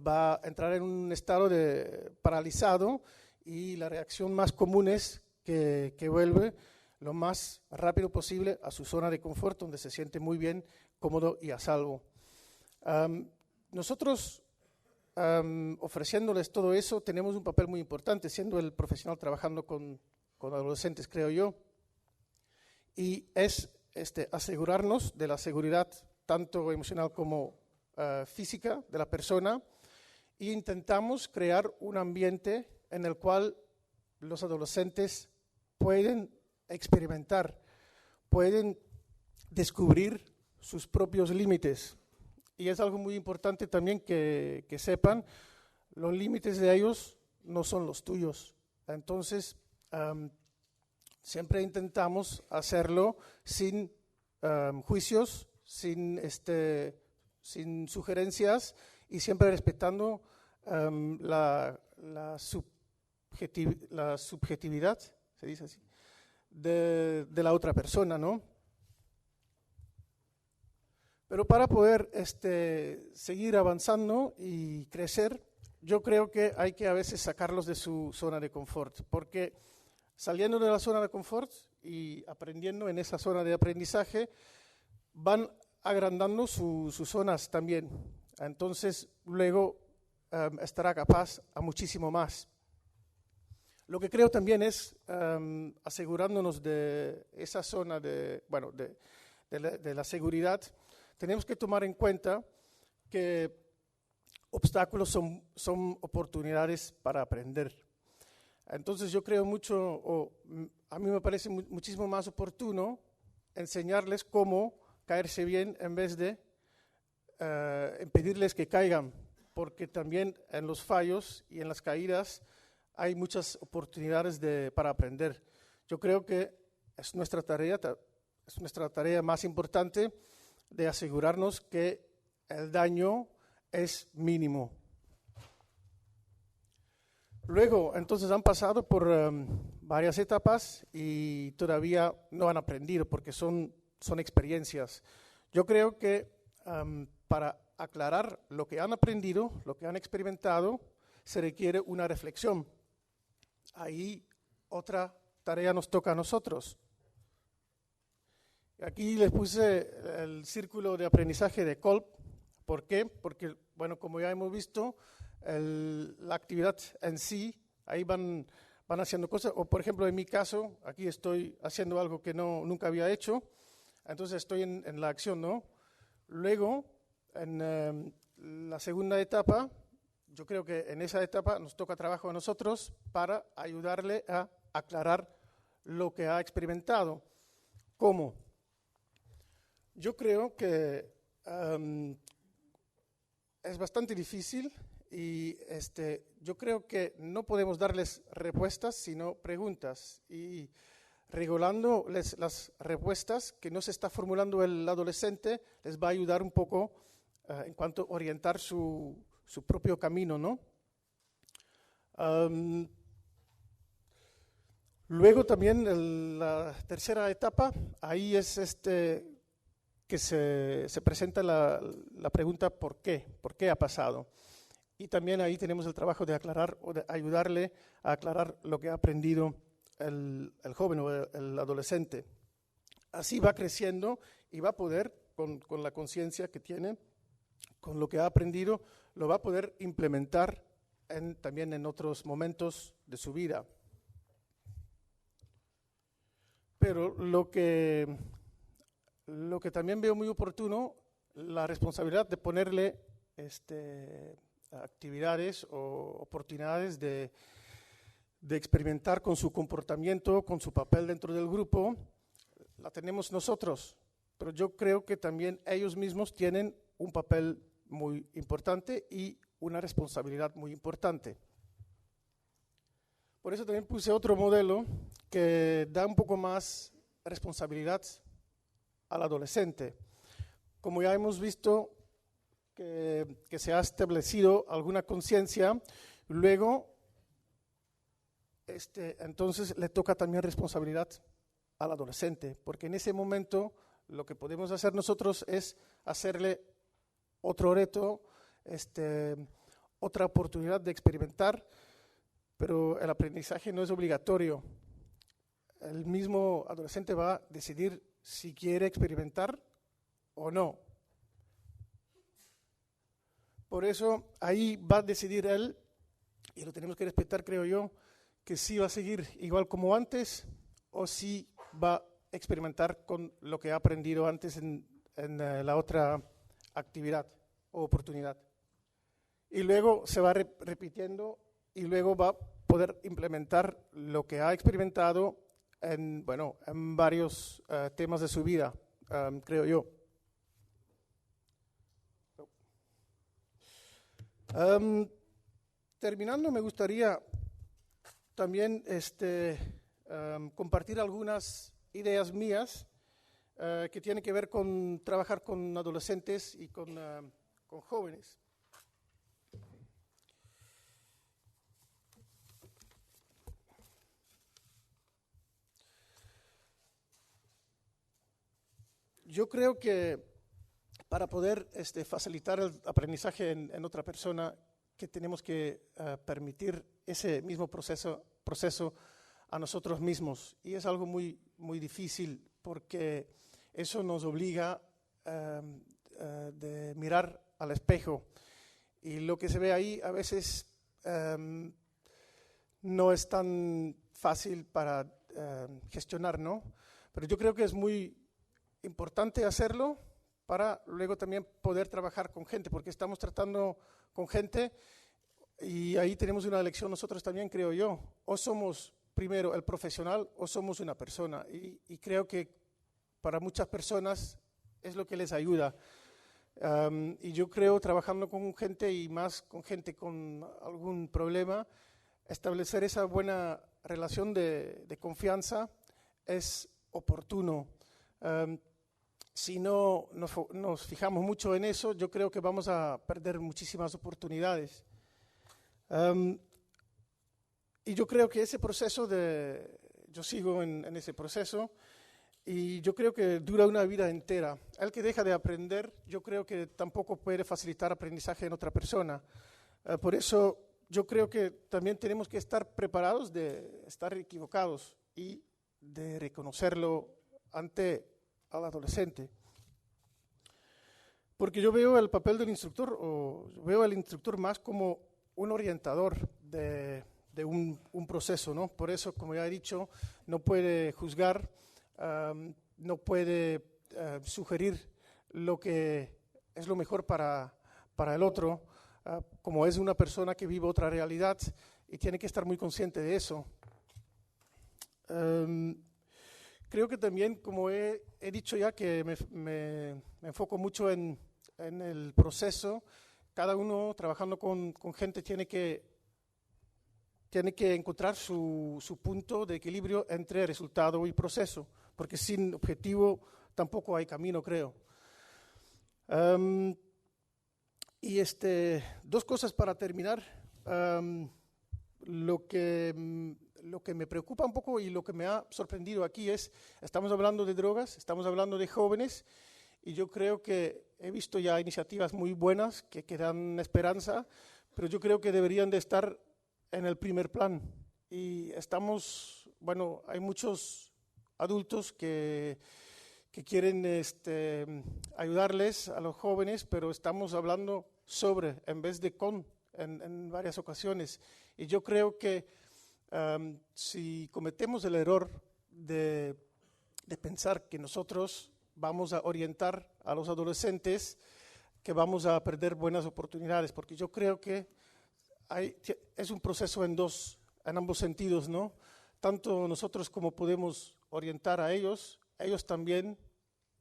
va a entrar en un estado de paralizado y la reacción más común es que vuelve lo más rápido posible a su zona de confort, donde se siente muy bien, cómodo y a salvo. Nosotros, ofreciéndoles todo eso, tenemos un papel muy importante, siendo el profesional trabajando con adolescentes, creo yo, y es asegurarnos de la seguridad tanto emocional como física de la persona, e intentamos crear un ambiente en el cual los adolescentes pueden experimentar, pueden descubrir sus propios límites. Y es algo muy importante también que sepan, los límites de ellos no son los tuyos. Entonces, siempre intentamos hacerlo sin juicios, sin sugerencias y siempre respetando la subjetividad, se dice así, de la otra persona, ¿no? Pero para poder seguir avanzando y crecer, yo creo que hay que a veces sacarlos de su zona de confort, porque saliendo de la zona de confort y aprendiendo en esa zona de aprendizaje, van agrandando sus zonas también. Entonces, luego estará capaz a muchísimo más. Lo que creo también es, asegurándonos de esa zona de la seguridad, tenemos que tomar en cuenta que obstáculos son oportunidades para aprender. Entonces yo creo mucho, a mí me parece muchísimo más oportuno enseñarles cómo caerse bien en vez de impedirles que caigan, porque también en los fallos y en las caídas hay muchas oportunidades para aprender. Yo creo que es nuestra tarea más importante de asegurarnos que el daño es mínimo. Luego, entonces han pasado por varias etapas y todavía no han aprendido porque son experiencias. Yo creo que para aclarar lo que han aprendido, lo que han experimentado, se requiere una reflexión. Ahí otra tarea nos toca a nosotros. Aquí les puse el círculo de aprendizaje de Kolb. ¿Por qué? Porque, bueno, como ya hemos visto, la actividad en sí, ahí van haciendo cosas. O, por ejemplo, en mi caso, aquí estoy haciendo algo que nunca había hecho, entonces estoy en la acción, ¿no? Luego, en la segunda etapa, yo creo que en esa etapa nos toca trabajo a nosotros para ayudarle a aclarar lo que ha experimentado. ¿Cómo? Yo creo que es bastante difícil y yo creo que no podemos darles respuestas, sino preguntas. Y regulándoles las respuestas que no se está formulando el adolescente, les va a ayudar un poco en cuanto a orientar su propio camino, ¿no? Luego también la tercera etapa, ahí es que se presenta la pregunta ¿por qué ha pasado? Y también ahí tenemos el trabajo de aclarar o de ayudarle a aclarar lo que ha aprendido el joven o el adolescente. Así va creciendo y va a poder, con la conciencia que tiene, con lo que ha aprendido, lo va a poder implementar también en otros momentos de su vida. Pero lo que también veo muy oportuno, la responsabilidad de ponerle actividades o oportunidades de experimentar con su comportamiento, con su papel dentro del grupo, la tenemos nosotros. Pero yo creo que también ellos mismos tienen un papel muy importante y una responsabilidad muy importante. Por eso también puse otro modelo que da un poco más responsabilidad al adolescente. Como ya hemos visto que se ha establecido alguna conciencia, luego entonces le toca también responsabilidad al adolescente, porque en ese momento lo que podemos hacer nosotros es hacerle otro reto, otra oportunidad de experimentar, pero el aprendizaje no es obligatorio. El mismo adolescente va a decidir si quiere experimentar o no. Por eso ahí va a decidir él, y lo tenemos que respetar, creo yo, que si va a seguir igual como antes o si va a experimentar con lo que ha aprendido antes en la otra actividad o oportunidad. Y luego se va repitiendo y luego va a poder implementar lo que ha experimentado en varios temas de su vida, creo yo. Terminando, me gustaría también compartir algunas ideas mías que tienen que ver con trabajar con adolescentes y con jóvenes. Yo creo que para poder facilitar el aprendizaje en otra persona, que tenemos que permitir ese mismo proceso a nosotros mismos. Y es algo muy, muy difícil porque eso nos obliga de mirar al espejo. Y lo que se ve ahí a veces no es tan fácil para gestionar, ¿no? Pero yo creo que es muy importante hacerlo para luego también poder trabajar con gente, porque estamos tratando con gente y ahí tenemos una elección nosotros también, creo yo. O somos primero el profesional o somos una persona. Y creo que para muchas personas es lo que les ayuda. Y yo creo, trabajando con gente y más con gente con algún problema, establecer esa buena relación de confianza es oportuno. Si no nos fijamos mucho en eso, yo creo que vamos a perder muchísimas oportunidades. Y yo creo que ese proceso yo sigo en ese proceso y yo creo que dura una vida entera. El que deja de aprender, yo creo que tampoco puede facilitar aprendizaje en otra persona. Por eso yo creo que también tenemos que estar preparados de estar equivocados y de reconocerlo ante al adolescente. Porque yo veo el papel del instructor, o veo al instructor más como un orientador de un proceso, ¿no? Por eso, como ya he dicho, no puede juzgar, no puede sugerir lo que es lo mejor para el otro, como es una persona que vive otra realidad y tiene que estar muy consciente de eso. Creo que también, como he dicho ya, que me enfoco mucho en el proceso. Cada uno trabajando con gente tiene que encontrar su punto de equilibrio entre resultado y proceso, porque sin objetivo tampoco hay camino, creo. Y dos cosas para terminar. Lo que lo que me preocupa un poco y lo que me ha sorprendido aquí es, estamos hablando de drogas, estamos hablando de jóvenes, y yo creo que he visto ya iniciativas muy buenas que dan esperanza, pero yo creo que deberían de estar en el primer plan. Y hay muchos adultos que quieren ayudarles a los jóvenes, pero estamos hablando sobre en vez de con en varias ocasiones. Y yo creo que si cometemos el error de pensar que nosotros vamos a orientar a los adolescentes, que vamos a perder buenas oportunidades, porque yo creo que es un proceso en ambos sentidos, ¿no? Tanto nosotros como podemos orientar a ellos también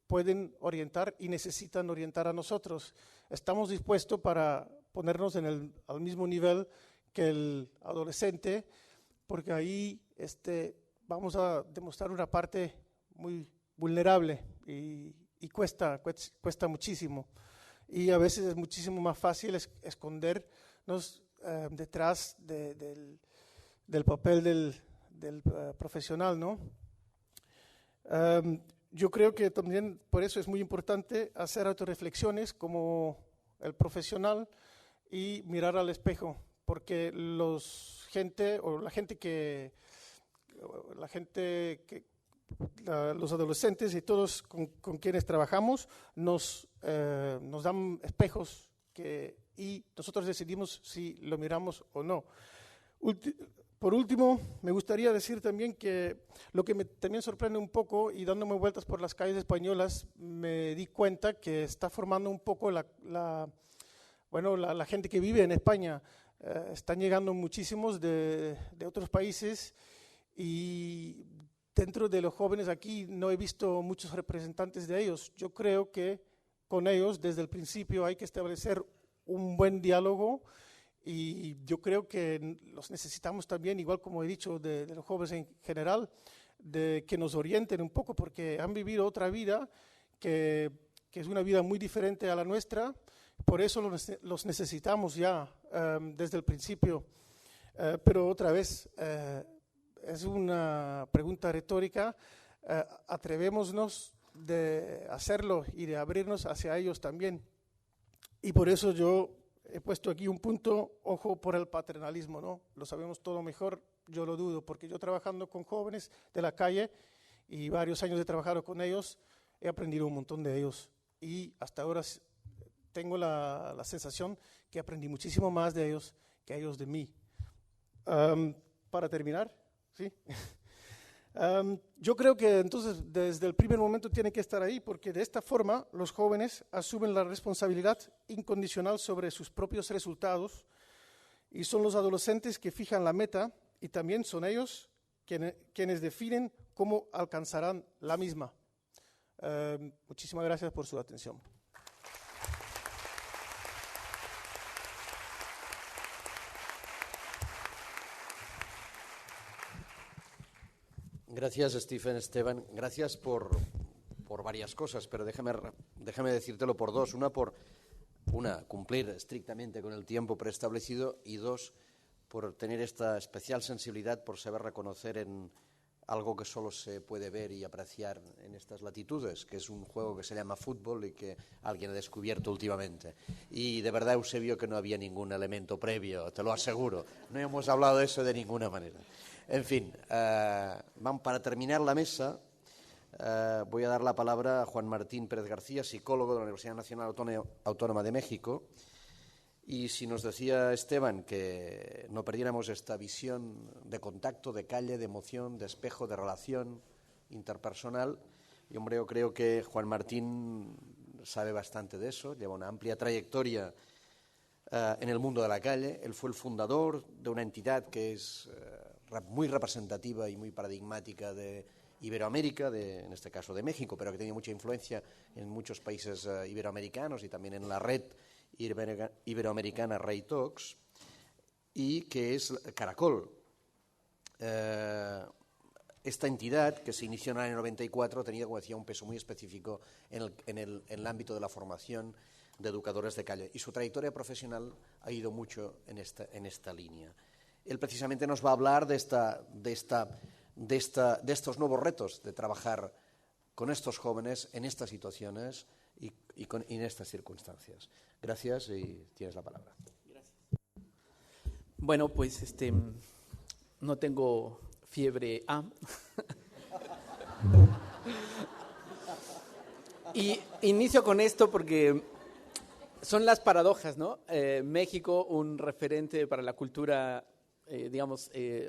pueden orientar y necesitan orientar a nosotros. Estamos dispuestos para ponernos al mismo nivel que el adolescente, porque ahí vamos a demostrar una parte muy vulnerable y cuesta muchísimo. Y a veces es muchísimo más fácil escondernos detrás del papel del profesional, ¿no? Yo creo que también por eso es muy importante hacer autorreflexiones como el profesional y mirar al espejo, porque la los adolescentes y todos con quienes trabajamos nos dan espejos y nosotros decidimos si lo miramos o no. Por último, me gustaría decir también que lo que también sorprende un poco, y dándome vueltas por las calles españolas, me di cuenta que está formando un poco la gente que vive en España. Están llegando muchísimos de otros países, y dentro de los jóvenes aquí no he visto muchos representantes de ellos. Yo creo que con ellos desde el principio hay que establecer un buen diálogo, y yo creo que los necesitamos también, igual como he dicho, de los jóvenes en general, de que nos orienten un poco, porque han vivido otra vida que es una vida muy diferente a la nuestra. Por eso los necesitamos ya desde el principio. Pero otra vez, es una pregunta retórica. Atrevémonos de hacerlo y de abrirnos hacia ellos también. Y por eso yo he puesto aquí un punto, ojo por el paternalismo, ¿no? Lo sabemos todo mejor, yo lo dudo, porque yo trabajando con jóvenes de la calle y varios años de trabajar con ellos, he aprendido un montón de ellos, y hasta ahora tengo la sensación que aprendí muchísimo más de ellos que ellos de mí. Para terminar, ¿sí? Yo creo que entonces desde el primer momento tiene que estar ahí, porque de esta forma los jóvenes asumen la responsabilidad incondicional sobre sus propios resultados, y son los adolescentes que fijan la meta, y también son ellos quienes definen cómo alcanzarán la misma. Muchísimas gracias por su atención. Gracias, Esteban. Gracias por varias cosas, pero déjame decírtelo por dos. Una, cumplir estrictamente con el tiempo preestablecido, y dos, por tener esta especial sensibilidad por saber reconocer en algo que solo se puede ver y apreciar en estas latitudes, que es un juego que se llama fútbol y que alguien ha descubierto últimamente. Y de verdad, Eusebio, que no había ningún elemento previo, te lo aseguro. No hemos hablado de eso de ninguna manera. En fin, para terminar la mesa, voy a dar la palabra a Juan Martín Pérez García, psicólogo de la Universidad Nacional Autónoma de México. Y si nos decía Esteban que no perdiéramos esta visión de contacto, de calle, de emoción, de espejo, de relación interpersonal, yo creo que Juan Martín sabe bastante de eso, lleva una amplia trayectoria en el mundo de la calle. Él fue el fundador de una entidad que es muy representativa y muy paradigmática de Iberoamérica, en este caso de México, pero que tiene mucha influencia en muchos países iberoamericanos y también en la red iberoamericana Ray Talks, y que es Caracol. Esta entidad, que se inició en el año 94, tenía, como decía, un peso muy específico en el ámbito de la formación de educadores de calle, y su trayectoria profesional ha ido mucho en esta línea. Él precisamente nos va a hablar de estos nuevos retos de trabajar con estos jóvenes en estas situaciones y en estas circunstancias. Gracias y tienes la palabra. Gracias. Bueno, pues no tengo fiebre A. Y inicio con esto porque son las paradojas, ¿no? México, un referente para la cultura,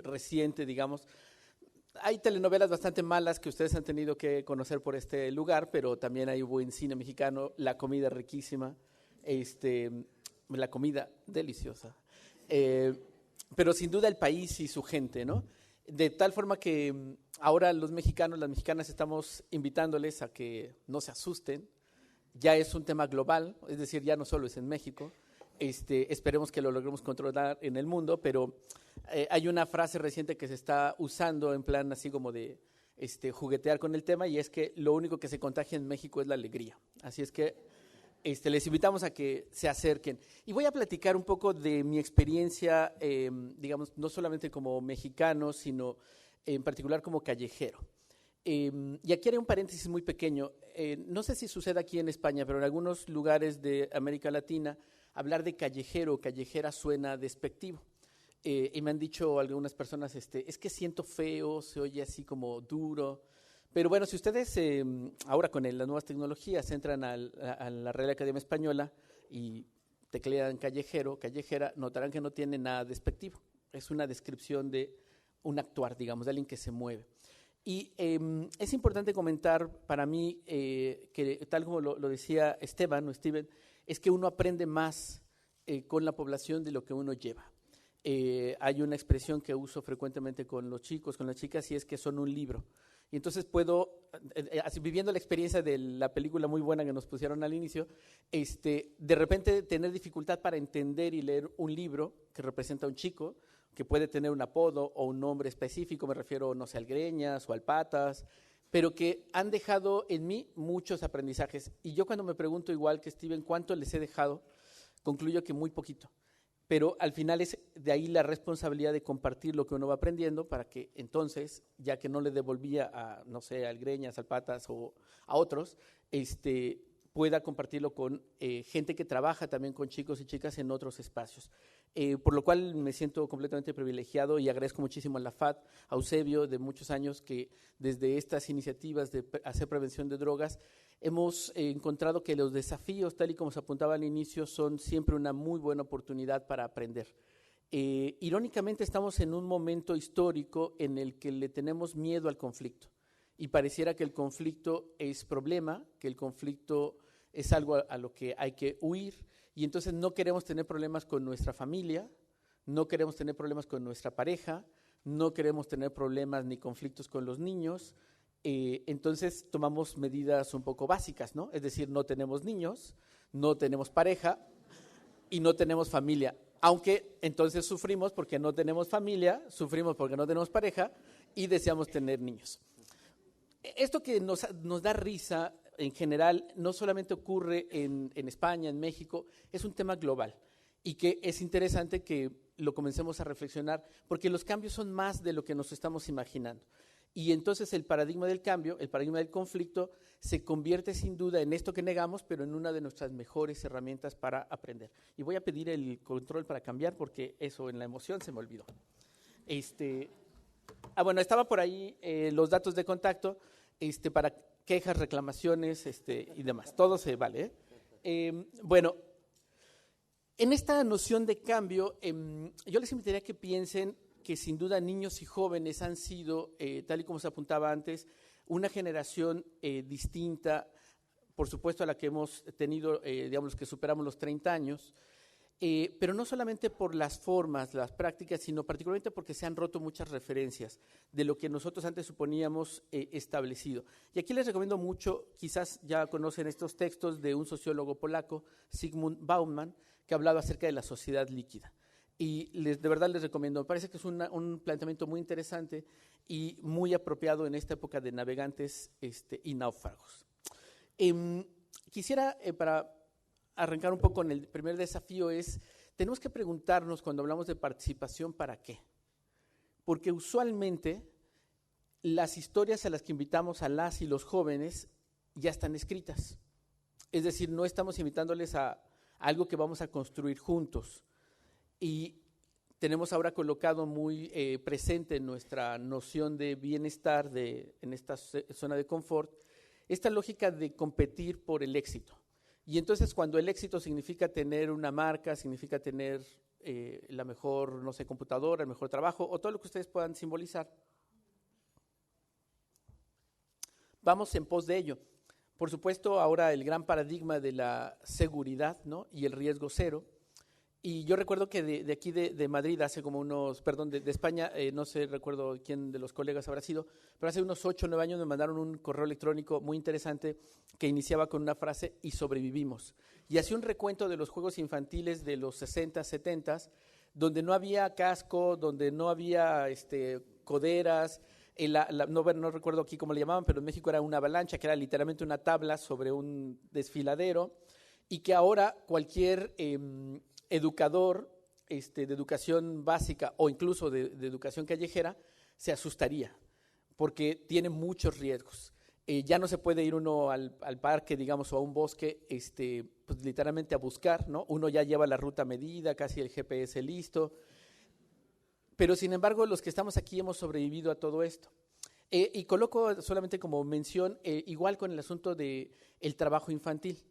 reciente, digamos. Hay telenovelas bastante malas que ustedes han tenido que conocer por este lugar, pero también hay buen cine mexicano, la comida riquísima, la comida deliciosa. Pero sin duda el país y su gente, ¿no? De tal forma que ahora los mexicanos, las mexicanas, estamos invitándoles a que no se asusten. Ya es un tema global, es decir, ya no solo es en México. Esperemos que lo logremos controlar en el mundo, pero hay una frase reciente que se está usando en plan así como de juguetear con el tema, y es que lo único que se contagia en México es la alegría. Así es que les invitamos a que se acerquen. Y voy a platicar un poco de mi experiencia, no solamente como mexicano, sino en particular como callejero. Y aquí haré un paréntesis muy pequeño. No sé si sucede aquí en España, pero en algunos lugares de América Latina, hablar de callejero o callejera suena despectivo. Y me han dicho algunas personas, es que siento feo, se oye así como duro. Pero bueno, si ustedes ahora con las nuevas tecnologías entran a la Real Academia Española y teclean callejero, callejera, notarán que no tiene nada despectivo. Es una descripción de un actuar, digamos, de alguien que se mueve. Y es importante comentar para mí que, tal como lo decía Steven, es que uno aprende más con la población de lo que uno lleva. Hay una expresión que uso frecuentemente con los chicos, con las chicas, y es que son un libro. Y entonces puedo, viviendo la experiencia de la película muy buena que nos pusieron al inicio, de repente tener dificultad para entender y leer un libro que representa a un chico, que puede tener un apodo o un nombre específico, me refiero, no sé, al Greñas o al Patas, pero que han dejado en mí muchos aprendizajes. Y yo cuando me pregunto, igual que Steven, ¿cuánto les he dejado? Concluyo que muy poquito. Pero al final es de ahí la responsabilidad de compartir lo que uno va aprendiendo para que entonces, ya que no le devolvía a, no sé, al Greñas, al Patas o a otros, pueda compartirlo con gente que trabaja también con chicos y chicas en otros espacios. Por lo cual me siento completamente privilegiado y agradezco muchísimo a la FAD, a Eusebio, de muchos años, que desde estas iniciativas de hacer prevención de drogas hemos encontrado que los desafíos, tal y como se apuntaba al inicio, son siempre una muy buena oportunidad para aprender. Irónicamente estamos en un momento histórico en el que le tenemos miedo al conflicto y pareciera que el conflicto es problema, que el conflicto es algo a lo que hay que huir, y entonces no queremos tener problemas con nuestra familia, no queremos tener problemas con nuestra pareja, no queremos tener problemas ni conflictos con los niños. Entonces tomamos medidas un poco básicas, ¿no? Es decir, no tenemos niños, no tenemos pareja y no tenemos familia. Aunque entonces sufrimos porque no tenemos familia, sufrimos porque no tenemos pareja y deseamos tener niños. Esto que nos da risa en general no solamente ocurre en España, en México, es un tema global y que es interesante que lo comencemos a reflexionar porque los cambios son más de lo que nos estamos imaginando. Y entonces el paradigma del cambio, el paradigma del conflicto, se convierte sin duda en esto que negamos, pero en una de nuestras mejores herramientas para aprender. Y voy a pedir el control para cambiar porque eso en la emoción se me olvidó. Bueno, estaba por ahí los datos de contacto para quejas, reclamaciones y demás. Todo se vale. Bueno, en esta noción de cambio, yo les invitaría a que piensen que sin duda niños y jóvenes han sido, tal y como se apuntaba antes, una generación distinta, por supuesto a la que hemos tenido, digamos, que superamos los 30 años, pero no solamente por las formas, las prácticas, sino particularmente porque se han roto muchas referencias de lo que nosotros antes suponíamos establecido. Y aquí les recomiendo mucho, quizás ya conocen estos textos de un sociólogo polaco, Zygmunt Bauman, que hablaba acerca de la sociedad líquida. Y de verdad les recomiendo, me parece que es un planteamiento muy interesante y muy apropiado en esta época de navegantes y náufragos. Quisiera, para arrancar un poco con el primer desafío, es tenemos que preguntarnos cuando hablamos de participación, ¿para qué? Porque usualmente las historias a las que invitamos a las y los jóvenes ya están escritas. Es decir, no estamos invitándoles a algo que vamos a construir juntos. Y tenemos ahora colocado muy presente en nuestra noción de bienestar, en esta zona de confort, esta lógica de competir por el éxito. Y entonces cuando el éxito significa tener una marca, significa tener la mejor, no sé, computadora, el mejor trabajo, o todo lo que ustedes puedan simbolizar, vamos en pos de ello. Por supuesto, ahora el gran paradigma de la seguridad, ¿no? Y el riesgo cero. Y yo recuerdo que de aquí de Madrid, hace como de España, no sé, recuerdo quién de los colegas habrá sido, pero hace unos 8 o 9 años me mandaron un correo electrónico muy interesante que iniciaba con una frase, y sobrevivimos. Y hacía un recuento de los juegos infantiles de los 60, 70, donde no había casco, donde no había coderas, no recuerdo aquí cómo le llamaban, pero en México era una avalancha, que era literalmente una tabla sobre un desfiladero, y que ahora cualquier educador de educación básica o incluso de educación callejera se asustaría, porque tiene muchos riesgos. Ya no se puede ir uno al parque, digamos, o a un bosque, pues literalmente a buscar, ¿no? Uno ya lleva la ruta medida, casi el GPS listo. Pero sin embargo, los que estamos aquí hemos sobrevivido a todo esto. Y coloco solamente como mención, igual con el asunto del trabajo infantil.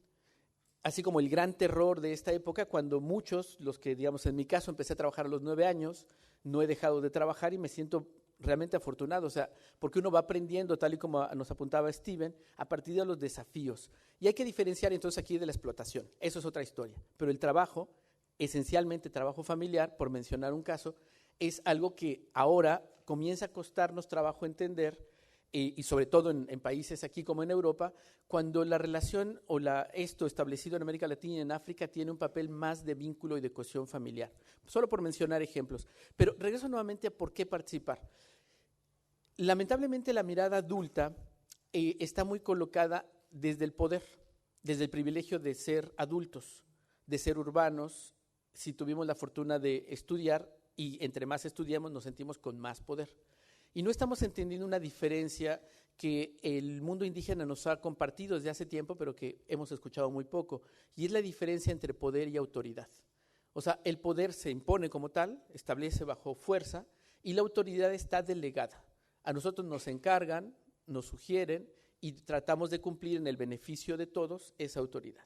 Así como el gran terror de esta época, cuando muchos, los que, digamos, en mi caso, empecé a trabajar a los 9 años, no he dejado de trabajar y me siento realmente afortunado, o sea, porque uno va aprendiendo, tal y como nos apuntaba Steven, a partir de los desafíos. Y hay que diferenciar entonces aquí de la explotación, eso es otra historia. Pero el trabajo, esencialmente trabajo familiar, por mencionar un caso, es algo que ahora comienza a costarnos trabajo entender, y sobre todo en países aquí como en Europa, cuando la relación o esto establecido en América Latina y en África tiene un papel más de vínculo y de cohesión familiar. Solo por mencionar ejemplos. Pero regreso nuevamente a por qué participar. Lamentablemente la mirada adulta está muy colocada desde el poder, desde el privilegio de ser adultos, de ser urbanos. Si tuvimos la fortuna de estudiar, y entre más estudiamos nos sentimos con más poder. Y no estamos entendiendo una diferencia que el mundo indígena nos ha compartido desde hace tiempo, pero que hemos escuchado muy poco, y es la diferencia entre poder y autoridad. O sea, el poder se impone como tal, establece bajo fuerza, y la autoridad está delegada. A nosotros nos encargan, nos sugieren, y tratamos de cumplir en el beneficio de todos esa autoridad.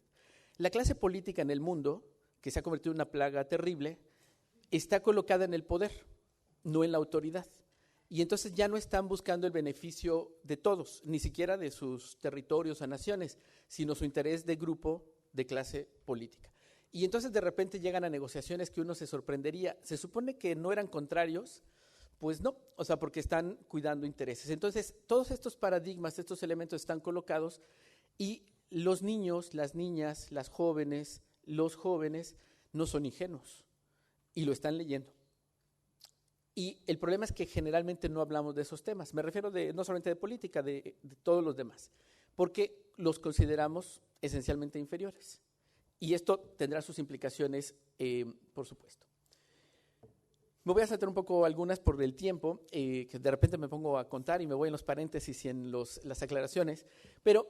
La clase política en el mundo, que se ha convertido en una plaga terrible, está colocada en el poder, no en la autoridad. Y entonces ya no están buscando el beneficio de todos, ni siquiera de sus territorios o naciones, sino su interés de grupo, de clase política. Y entonces de repente llegan a negociaciones que uno se sorprendería. Se supone que no eran contrarios, pues no, o sea, porque están cuidando intereses. Entonces todos estos paradigmas, estos elementos están colocados, y los niños, las niñas, las jóvenes, los jóvenes no son ingenuos y lo están leyendo. Y el problema es que generalmente no hablamos de esos temas. Me refiero no solamente de política, de todos los demás, porque los consideramos esencialmente inferiores. Y esto tendrá sus implicaciones, por supuesto. Me voy a saltar un poco algunas por el tiempo, que de repente me pongo a contar y me voy en los paréntesis y en las aclaraciones, pero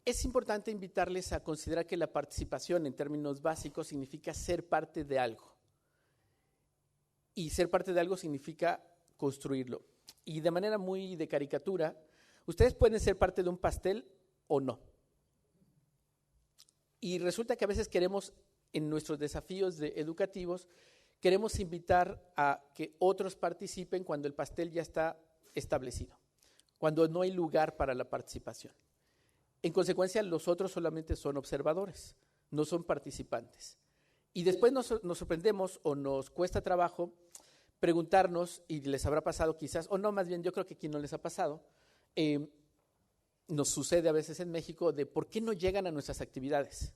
es importante invitarles a considerar que la participación en términos básicos significa ser parte de algo. Y ser parte de algo significa construirlo. Y de manera muy de caricatura, ustedes pueden ser parte de un pastel o no. Y resulta que a veces queremos, en nuestros desafíos educativos, queremos invitar a que otros participen cuando el pastel ya está establecido, cuando no hay lugar para la participación. En consecuencia, los otros solamente son observadores, no son participantes. Y después nos sorprendemos o nos cuesta trabajo preguntarnos, y les habrá pasado quizás, o no, más bien yo creo que aquí no les ha pasado, nos sucede a veces en México, de por qué no llegan a nuestras actividades,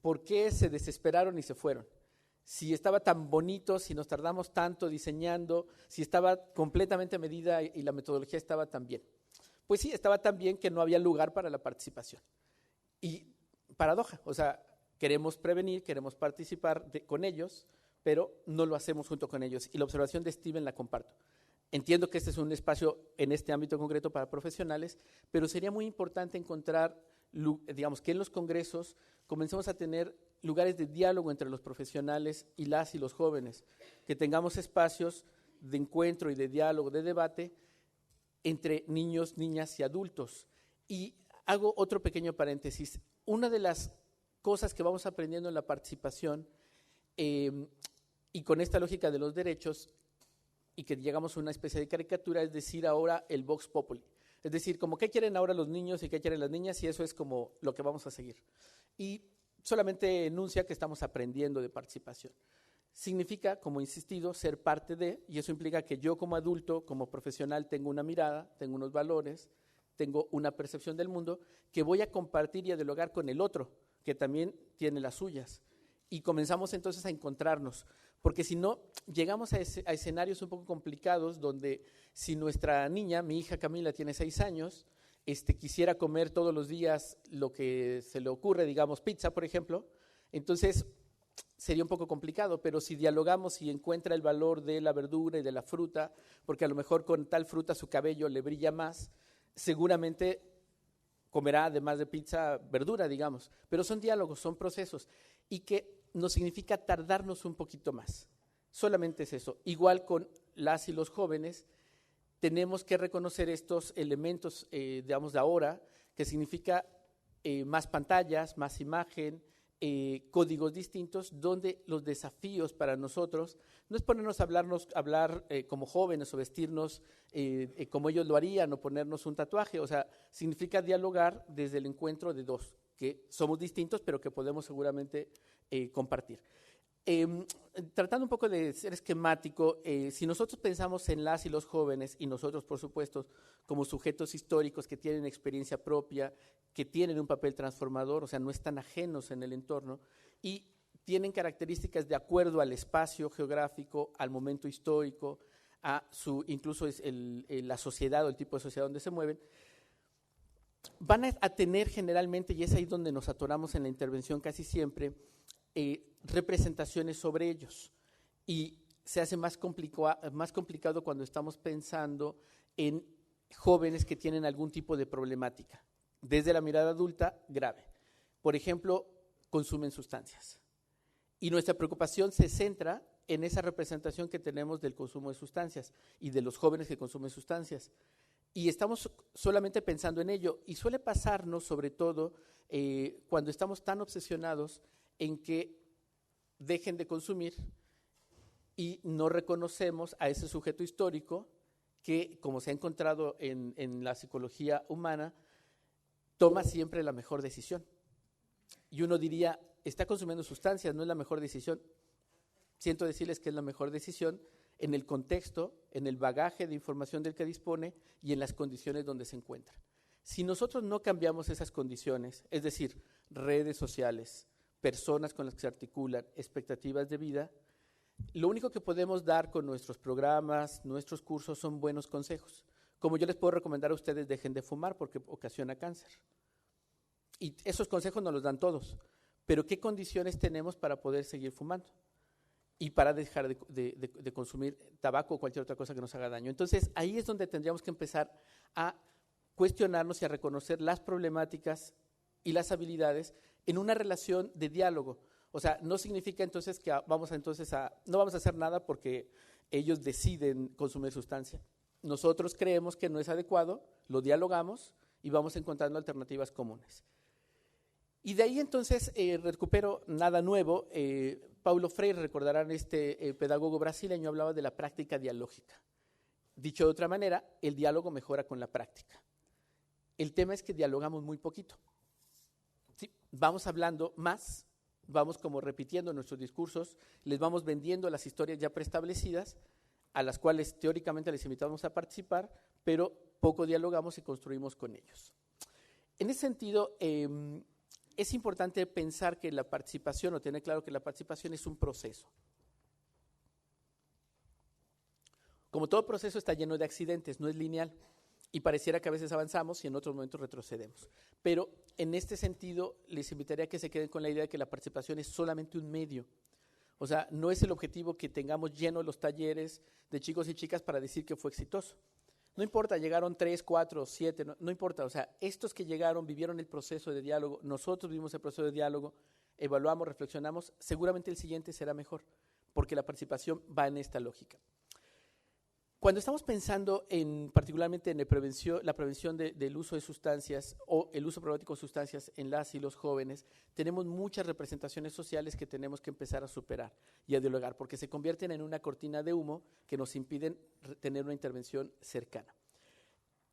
por qué se desesperaron y se fueron. Si estaba tan bonito, si nos tardamos tanto diseñando, si estaba completamente medida y la metodología estaba tan bien. Pues sí, estaba tan bien que no había lugar para la participación. Y paradoja, o sea, Queremos prevenir, queremos participar con ellos, pero no lo hacemos junto con ellos. Y la observación de Steven la comparto. Entiendo que este es un espacio en este ámbito concreto para profesionales, pero sería muy importante encontrar, digamos, que en los congresos comencemos a tener lugares de diálogo entre los profesionales y los jóvenes, que tengamos espacios de encuentro y de diálogo, de debate entre niños, niñas y adultos. Y hago otro pequeño paréntesis. Una de las cosas que vamos aprendiendo en la participación, y con esta lógica de los derechos, y que llegamos a una especie de caricatura, es decir, ahora el Vox Populi. Es decir, como qué quieren ahora los niños y qué quieren las niñas, y eso es como lo que vamos a seguir. Y solamente enuncia que estamos aprendiendo de participación. Significa, como he insistido, ser parte de, y eso implica que yo como adulto, como profesional, tengo una mirada, tengo unos valores, tengo una percepción del mundo que voy a compartir y a dialogar con el otro, que también tiene las suyas. Y comenzamos entonces a encontrarnos, porque si no, llegamos a escenarios un poco complicados donde si nuestra niña, mi hija Camila tiene 6 años, quisiera comer todos los días lo que se le ocurre, digamos pizza por ejemplo, entonces sería un poco complicado, pero si dialogamos y encuentra el valor de la verdura y de la fruta, porque a lo mejor con tal fruta su cabello le brilla más, seguramente comerá además de pizza verdura, digamos, pero son diálogos, son procesos, y que nos significa tardarnos un poquito más. Solamente es eso. Igual con las y los jóvenes, tenemos que reconocer estos elementos, digamos, de ahora, que significa más pantallas, más imagen, códigos distintos, donde los desafíos para nosotros no es ponernos a hablar como jóvenes o vestirnos como ellos lo harían o ponernos un tatuaje, o sea, significa dialogar desde el encuentro de dos, que somos distintos pero que podemos seguramente compartir. Tratando un poco de ser esquemático, si nosotros pensamos en las y los jóvenes, y nosotros por supuesto como sujetos históricos que tienen experiencia propia, que tienen un papel transformador, o sea, no están ajenos en el entorno, y tienen características de acuerdo al espacio geográfico, al momento histórico, a incluso la sociedad o el tipo de sociedad donde se mueven, van a tener generalmente, y es ahí donde nos atoramos en la intervención casi siempre, representaciones sobre ellos, y se hace más complicado cuando estamos pensando en jóvenes que tienen algún tipo de problemática, desde la mirada adulta grave. Por ejemplo, consumen sustancias, y nuestra preocupación se centra en esa representación que tenemos del consumo de sustancias y de los jóvenes que consumen sustancias, y estamos solamente pensando en ello, y suele pasarnos sobre todo cuando estamos tan obsesionados en que dejen de consumir y no reconocemos a ese sujeto histórico que, como se ha encontrado en la psicología humana, toma siempre la mejor decisión. Y uno diría, está consumiendo sustancias, no es la mejor decisión. Siento decirles que es la mejor decisión en el contexto, en el bagaje de información del que dispone y en las condiciones donde se encuentra. Si nosotros no cambiamos esas condiciones, es decir, redes sociales, personas con las que se articulan, expectativas de vida, lo único que podemos dar con nuestros programas, nuestros cursos, son buenos consejos. Como yo les puedo recomendar a ustedes, dejen de fumar porque ocasiona cáncer. Y esos consejos nos los dan todos, pero ¿qué condiciones tenemos para poder seguir fumando? Y para dejar de consumir tabaco o cualquier otra cosa que nos haga daño. Entonces, ahí es donde tendríamos que empezar a cuestionarnos y a reconocer las problemáticas y las habilidades en una relación de diálogo. O sea, no significa entonces que no vamos a hacer nada porque ellos deciden consumir sustancia. Nosotros creemos que no es adecuado, lo dialogamos y vamos encontrando alternativas comunes. Y de ahí entonces recupero nada nuevo. Paulo Freire, recordarán, pedagogo brasileño, hablaba de la práctica dialógica. Dicho de otra manera, el diálogo mejora con la práctica. El tema es que dialogamos muy poquito. ¿Sí? Vamos hablando más, vamos como repitiendo nuestros discursos, les vamos vendiendo las historias ya preestablecidas, a las cuales teóricamente les invitamos a participar, pero poco dialogamos y construimos con ellos. En ese sentido, es importante pensar que la participación, o tener claro que la participación es un proceso. Como todo proceso está lleno de accidentes, no es lineal. Y pareciera que a veces avanzamos y en otros momentos retrocedemos. Pero en este sentido, les invitaría a que se queden con la idea de que la participación es solamente un medio. O sea, no es el objetivo que tengamos llenos los talleres de chicos y chicas para decir que fue exitoso. No importa, llegaron 3, 4, 7, no importa. O sea, estos que llegaron vivieron el proceso de diálogo, nosotros vivimos el proceso de diálogo, evaluamos, reflexionamos, seguramente el siguiente será mejor, porque la participación va en esta lógica. Cuando estamos pensando particularmente en la prevención del uso de sustancias o el uso problemático de sustancias en las y los jóvenes, tenemos muchas representaciones sociales que tenemos que empezar a superar y a dialogar, porque se convierten en una cortina de humo que nos impiden tener una intervención cercana.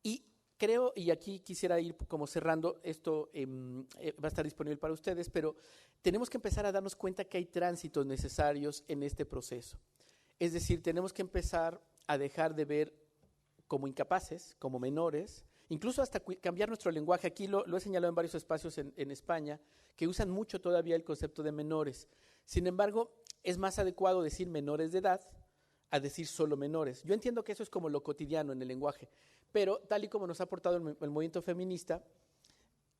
Y creo, y aquí quisiera ir como cerrando, esto va a estar disponible para ustedes, pero tenemos que empezar a darnos cuenta que hay tránsitos necesarios en este proceso. Es decir, tenemos que empezar a dejar de ver como incapaces, como menores, incluso hasta cambiar nuestro lenguaje. Aquí lo he señalado en varios espacios en España, que usan mucho todavía el concepto de menores. Sin embargo, es más adecuado decir menores de edad a decir solo menores. Yo entiendo que eso es como lo cotidiano en el lenguaje, pero tal y como nos ha aportado el movimiento feminista,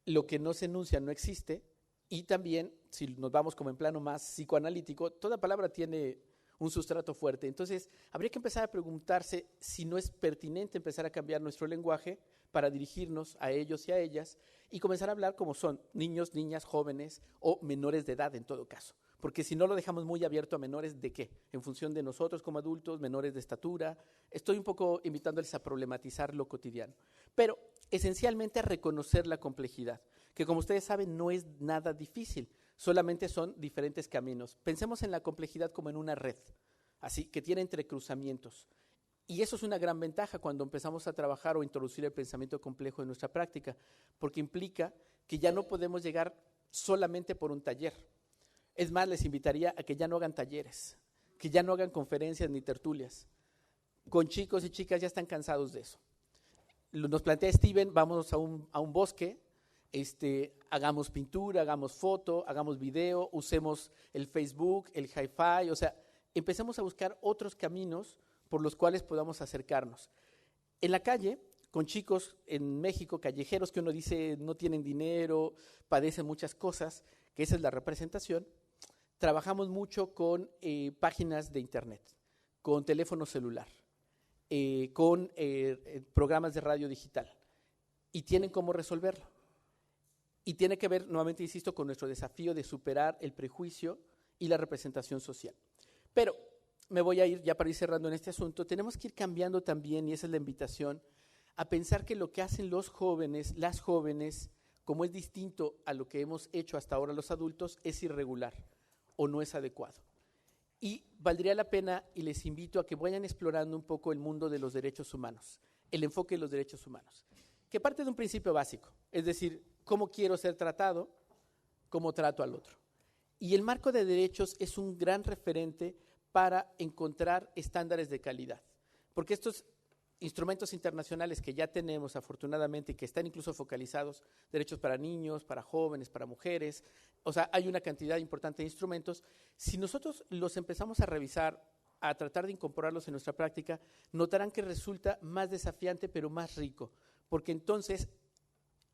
lo que no se enuncia no existe, y también, si nos vamos como en plano más psicoanalítico, toda palabra tiene un sustrato fuerte. Entonces, habría que empezar a preguntarse si no es pertinente empezar a cambiar nuestro lenguaje para dirigirnos a ellos y a ellas y comenzar a hablar como son niños, niñas, jóvenes o menores de edad en todo caso. Porque si no lo dejamos muy abierto a menores, ¿de qué? En función de nosotros como adultos, menores de estatura. Estoy un poco invitándoles a problematizar lo cotidiano. Pero esencialmente a reconocer la complejidad, que como ustedes saben no es nada difícil. Solamente son diferentes caminos. Pensemos en la complejidad como en una red, así que tiene entrecruzamientos. Y eso es una gran ventaja cuando empezamos a trabajar o introducir el pensamiento complejo en nuestra práctica, porque implica que ya no podemos llegar solamente por un taller. Es más, les invitaría a que ya no hagan talleres, que ya no hagan conferencias ni tertulias. Con chicos y chicas ya están cansados de eso. Nos plantea Steven, vamos a un bosque, hagamos pintura, hagamos foto, hagamos video, usemos el Facebook, el hi-fi, o sea, empecemos a buscar otros caminos por los cuales podamos acercarnos. En la calle, con chicos en México, callejeros que uno dice no tienen dinero, padecen muchas cosas, que esa es la representación, trabajamos mucho con páginas de internet, con teléfono celular, con programas de radio digital, y tienen cómo resolverlo. Y tiene que ver, nuevamente insisto, con nuestro desafío de superar el prejuicio y la representación social. Pero me voy a ir, ya para ir cerrando en este asunto, tenemos que ir cambiando también, y esa es la invitación, a pensar que lo que hacen los jóvenes, las jóvenes, como es distinto a lo que hemos hecho hasta ahora los adultos, es irregular o no es adecuado. Y valdría la pena, y les invito a que vayan explorando un poco el mundo de los derechos humanos, el enfoque de los derechos humanos, que parte de un principio básico, es decir, cómo quiero ser tratado, cómo trato al otro. Y el marco de derechos es un gran referente para encontrar estándares de calidad, porque estos instrumentos internacionales que ya tenemos afortunadamente y que están incluso focalizados, derechos para niños, para jóvenes, para mujeres, o sea, hay una cantidad importante de instrumentos. Si nosotros los empezamos a revisar, a tratar de incorporarlos en nuestra práctica, notarán que resulta más desafiante pero más rico, porque entonces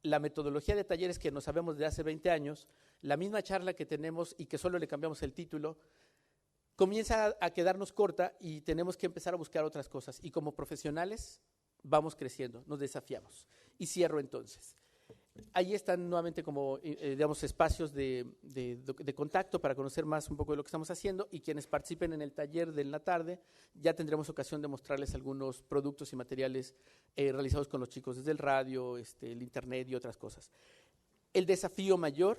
la metodología de talleres que nos sabemos de hace 20 años, la misma charla que tenemos y que solo le cambiamos el título, comienza a quedarnos corta y tenemos que empezar a buscar otras cosas. Y como profesionales vamos creciendo, nos desafiamos. Y cierro entonces. Ahí están nuevamente como, digamos, espacios de contacto para conocer más un poco de lo que estamos haciendo, y quienes participen en el taller de la tarde ya tendremos ocasión de mostrarles algunos productos y materiales realizados con los chicos desde el radio, el internet y otras cosas. El desafío mayor,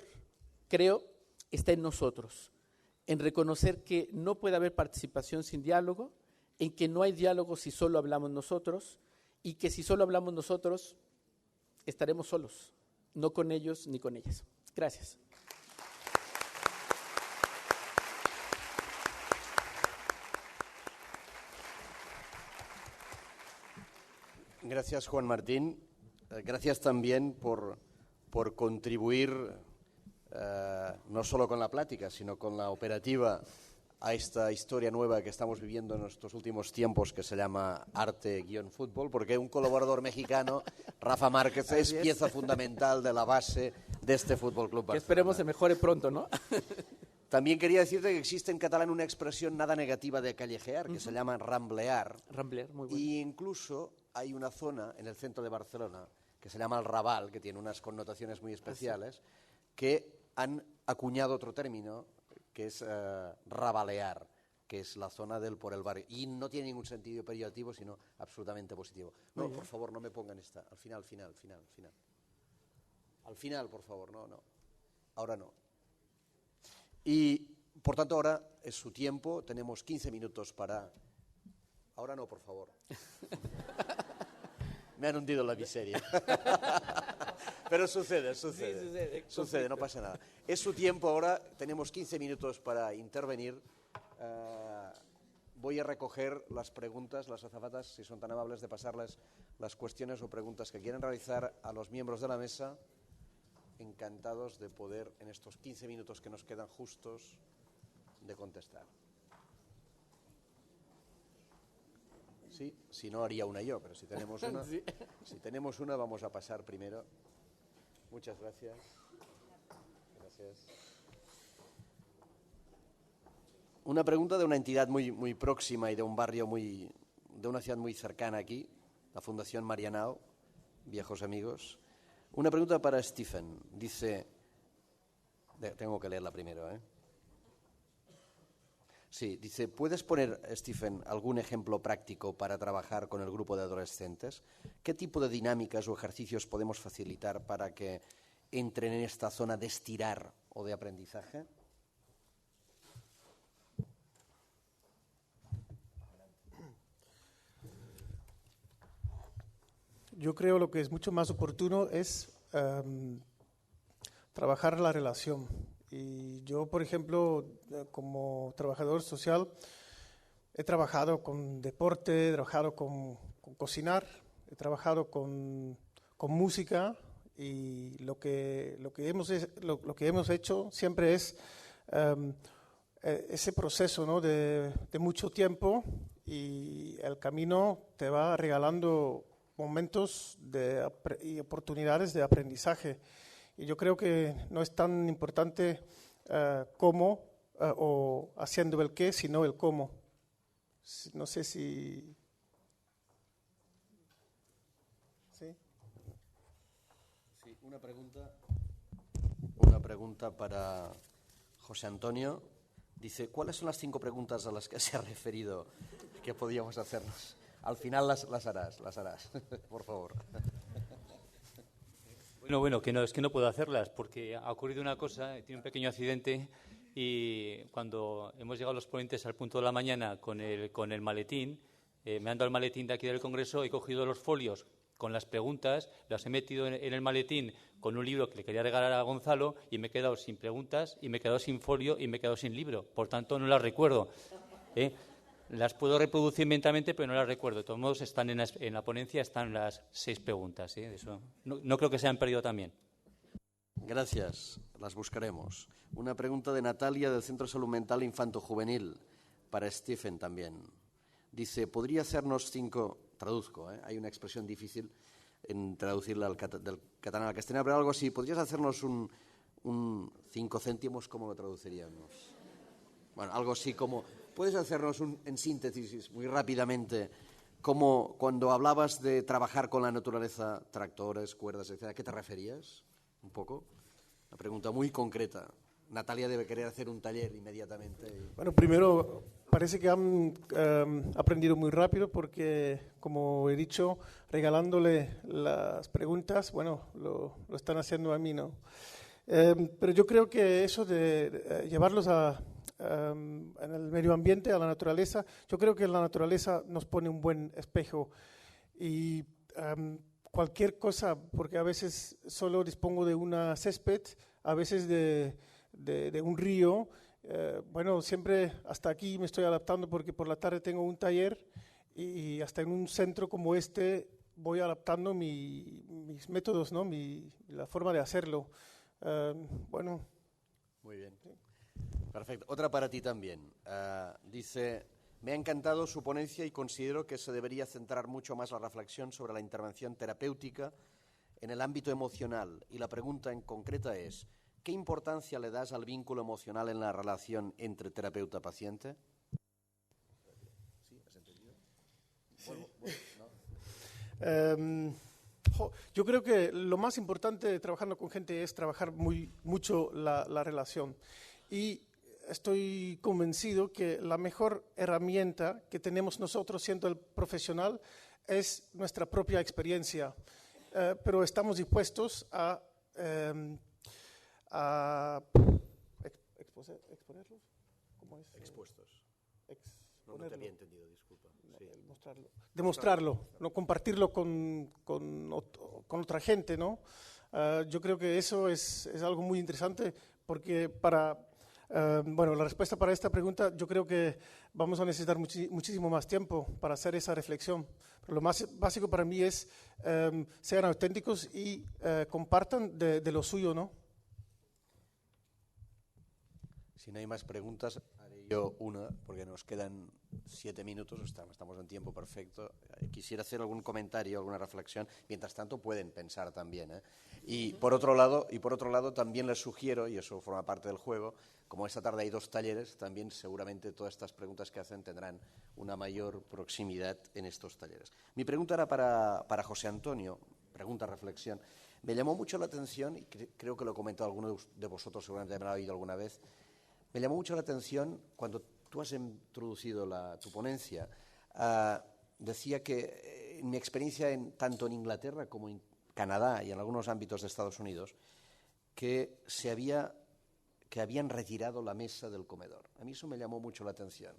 creo, está en nosotros, en reconocer que no puede haber participación sin diálogo, en que no hay diálogo si solo hablamos nosotros, y que si solo hablamos nosotros estaremos solos, no con ellos ni con ellas. Gracias. Gracias, Juan Martín. Gracias también por contribuir no solo con la plática, sino con la operativa a esta historia nueva que estamos viviendo en estos últimos tiempos que se llama arte-fútbol, porque un colaborador mexicano, Rafa Márquez, es pieza fundamental de la base de este Fútbol Club Barcelona. Que esperemos se mejore pronto, ¿no? También quería decirte que existe en catalán una expresión nada negativa de callejear, que se llama ramblear. Rambler, muy bueno. Y incluso hay una zona en el centro de Barcelona que se llama el Raval, que tiene unas connotaciones muy especiales, que han acuñado otro término, que es rabalear, que es la zona del por el barrio. Y no tiene ningún sentido peyorativo, sino absolutamente positivo. No, por favor, no me pongan esta. Al final. Al final, por favor, no. Ahora no. Y, por tanto, ahora es su tiempo. Tenemos 15 minutos para... Ahora no, por favor. Me han hundido en la miseria. Pero sucede. Sí, Sucede, no pasa nada. Es su tiempo ahora, tenemos 15 minutos para intervenir. Voy a recoger las preguntas, las azafatas, si son tan amables de pasarles las cuestiones o preguntas que quieren realizar a los miembros de la mesa. Encantados de poder, en estos 15 minutos que nos quedan justos, de contestar. Sí, si no haría una yo, pero si tenemos una, Sí. si tenemos una vamos a pasar primero. Muchas gracias. Gracias. Una pregunta de una entidad muy próxima y de un barrio de una ciudad muy cercana aquí, la Fundación Marianao, viejos amigos. Una pregunta para Stephen. Dice, tengo que leerla primero, ¿eh? Sí, dice, ¿puedes poner, Stephen, algún ejemplo práctico para trabajar con el grupo de adolescentes? ¿Qué tipo de dinámicas o ejercicios podemos facilitar para que entren en esta zona de estirar o de aprendizaje? Yo creo lo que es mucho más oportuno es trabajar la relación. Y yo, por ejemplo, como trabajador social, he trabajado con deporte, he trabajado con cocinar, he trabajado con música, y lo que hemos hecho siempre es ese proceso, ¿no? de mucho tiempo, y el camino te va regalando momentos y oportunidades de aprendizaje. Y yo creo que no es tan importante cómo o haciendo el qué, sino el cómo. No sé si... ¿Sí? Sí, una pregunta para José Antonio. Dice, ¿cuáles son las 5 preguntas a las que se ha referido que podíamos hacernos? Al final las harás, por favor. Bueno, es que no puedo hacerlas porque ha ocurrido una cosa, tiene un pequeño accidente y cuando hemos llegado los ponentes al punto de la mañana con el maletín, me han dado el maletín de aquí del Congreso, he cogido los folios con las preguntas, las he metido en el maletín con un libro que le quería regalar a Gonzalo y me he quedado sin preguntas y me he quedado sin folio y me he quedado sin libro. Por tanto, no las recuerdo. Las puedo reproducir mentalmente, pero no las recuerdo. De todos modos, están en la ponencia están las 6 preguntas. Eso. No creo que se hayan perdido también. Gracias, las buscaremos. Una pregunta de Natalia del Centro de Salud Mental Infanto Juvenil, para Stephen también. Dice, ¿podría hacernos 5... Traduzco, hay una expresión difícil en traducirla del catalán al castellano, pero algo así. ¿Podrías hacernos un 5 céntimos? ¿Cómo lo traduciríamos? Bueno, algo así como... ¿Puedes hacernos en síntesis, muy rápidamente, como cuando hablabas de trabajar con la naturaleza, tractores, cuerdas, etcétera, ¿a qué te referías? Un poco. Una pregunta muy concreta. Natalia debe querer hacer un taller inmediatamente. Bueno, primero, parece que han aprendido muy rápido porque, como he dicho, regalándole las preguntas, bueno, lo están haciendo a mí, ¿no? Pero yo creo que eso de llevarlos en el medio ambiente, a la naturaleza, yo creo que la naturaleza nos pone un buen espejo y cualquier cosa, porque a veces solo dispongo de una césped, a veces de un río, bueno, siempre hasta aquí me estoy adaptando porque por la tarde tengo un taller y hasta en un centro como este voy adaptando mis métodos, ¿no? La forma de hacerlo. Bueno. Muy bien. Sí. Perfecto. Otra para ti también. Dice, me ha encantado su ponencia y considero que se debería centrar mucho más la reflexión sobre la intervención terapéutica en el ámbito emocional. Y la pregunta en concreta es, ¿qué importancia le das al vínculo emocional en la relación entre terapeuta-paciente? ¿Sí? ¿Has entendido? ¿No? Yo creo que lo más importante trabajando con gente es trabajar mucho la relación. Y estoy convencido que la mejor herramienta que tenemos nosotros siendo el profesional es nuestra propia experiencia. Pero estamos dispuestos a exponerlos. ¿Cómo es? Expuestos. No te había entendido, disculpa. No, sí. Demostrarlo, ¿no? Compartirlo con otra gente, ¿no? Yo creo que eso es algo muy interesante porque bueno, la respuesta para esta pregunta, yo creo que vamos a necesitar muchísimo más tiempo para hacer esa reflexión. Pero lo más básico para mí es sean auténticos y compartan de lo suyo, ¿no? Si no hay más preguntas, haré yo una, porque nos quedan 7 minutos, estamos en tiempo perfecto. Quisiera hacer algún comentario, alguna reflexión. Mientras tanto, pueden pensar también, ¿eh? Y por otro lado, también les sugiero, y eso forma parte del juego, como esta tarde hay 2 talleres, también seguramente todas estas preguntas que hacen tendrán una mayor proximidad en estos talleres. Mi pregunta era para José Antonio, reflexión. Me llamó mucho la atención, y creo que lo comentó alguno de vosotros, seguramente me lo ha oído alguna vez. Me llamó mucho la atención cuando tú has introducido tu ponencia. Decía que en mi experiencia tanto en Inglaterra como en Canadá y en algunos ámbitos de Estados Unidos, que habían retirado la mesa del comedor. A mí eso me llamó mucho la atención,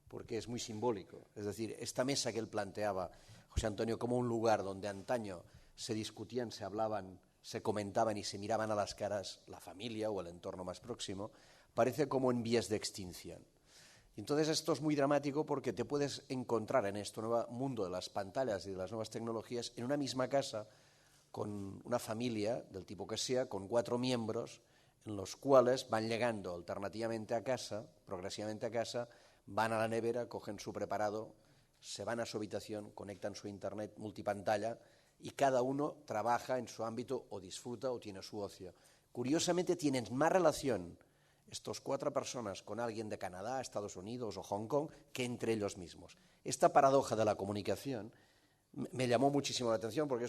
porque es muy simbólico. Es decir, esta mesa que él planteaba, José Antonio, como un lugar donde antaño se discutían, se hablaban, se comentaban y se miraban a las caras la familia o el entorno más próximo, parece como en vías de extinción. Entonces esto es muy dramático porque te puedes encontrar en este nuevo mundo de las pantallas y de las nuevas tecnologías en una misma casa con una familia del tipo que sea, con 4 miembros en los cuales van llegando alternativamente a casa, progresivamente a casa, van a la nevera, cogen su preparado, se van a su habitación, conectan su internet multipantalla y cada uno trabaja en su ámbito o disfruta o tiene su ocio. Curiosamente tienen más relación estos 4 personas con alguien de Canadá, Estados Unidos o Hong Kong que entre ellos mismos. Esta paradoja de la comunicación me llamó muchísimo la atención porque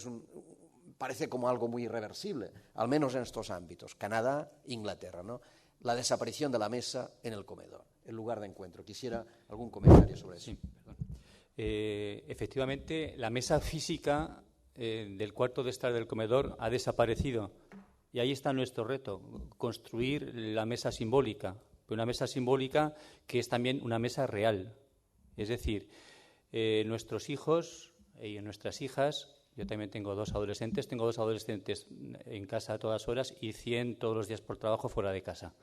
parece como algo muy irreversible, al menos en estos ámbitos, Canadá, Inglaterra, ¿no? La desaparición de la mesa en el comedor, el lugar de encuentro. Quisiera algún comentario sobre eso. Sí, perdón. Efectivamente, la mesa física del cuarto de estar del comedor ha desaparecido. Y ahí está nuestro reto, construir la mesa simbólica, una mesa simbólica que es también una mesa real. Es decir, nuestros hijos y nuestras hijas, yo también tengo 2 adolescentes, en casa a todas horas y 100 todos los días por trabajo fuera de casa,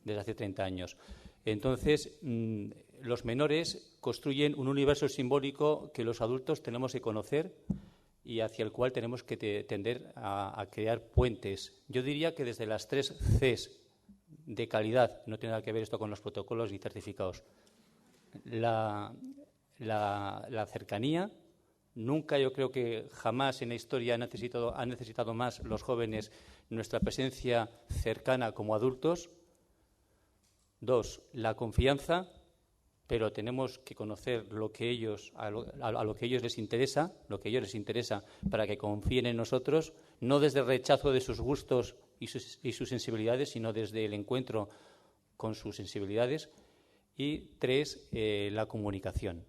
desde hace 30 años. Entonces, los menores construyen un universo simbólico que los adultos tenemos que conocer y hacia el cual tenemos que tender a crear puentes. Yo diría que desde las 3 Cs de calidad, no tiene nada que ver esto con los protocolos ni certificados, la cercanía. Nunca, yo creo que jamás en la historia han necesitado más los jóvenes nuestra presencia cercana como adultos. 2, la confianza, pero tenemos que conocer a lo que ellos les interesa, para que confíen en nosotros, no desde el rechazo de sus gustos y sus sensibilidades, sino desde el encuentro con sus sensibilidades. Y 3, la comunicación.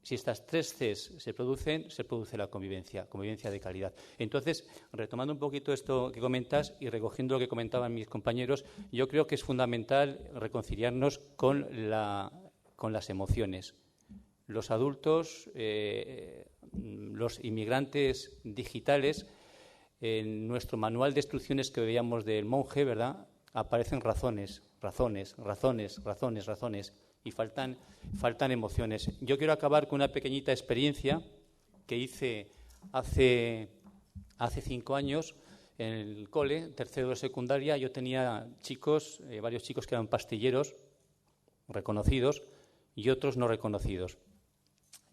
Si estas 3 Cs se produce la convivencia de calidad. Entonces, retomando un poquito esto que comentas y recogiendo lo que comentaban mis compañeros, yo creo que es fundamental reconciliarnos con las emociones. Los adultos, los inmigrantes digitales, en nuestro manual de instrucciones que veíamos del monje, ¿verdad?, aparecen razones, y faltan emociones. Yo quiero acabar con una pequeñita experiencia que hice hace 5 años en el cole, tercero de secundaria, yo tenía chicos, varios chicos que eran pastilleros reconocidos y otros no reconocidos.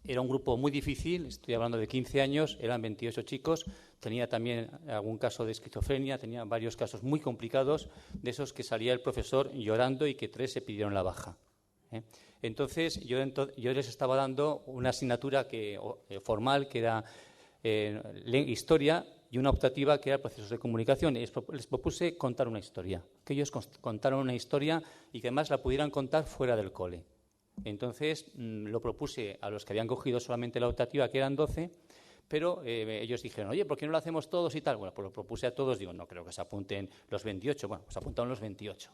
Era un grupo muy difícil, estoy hablando de 15 años, eran 28 chicos, tenía también algún caso de esquizofrenia, tenía varios casos muy complicados, de esos que salía el profesor llorando y que 3 se pidieron la baja. Entonces, yo les estaba dando una asignatura formal que era historia y una optativa que era procesos de comunicación. Y les propuse contar una historia, que ellos contaran una historia y que además la pudieran contar fuera del cole. Entonces, lo propuse a los que habían cogido solamente la optativa, que eran 12, pero ellos dijeron, oye, ¿por qué no lo hacemos todos y tal? Bueno, pues lo propuse a todos, digo, no creo que se apunten los 28. Bueno, pues apuntaron los 28.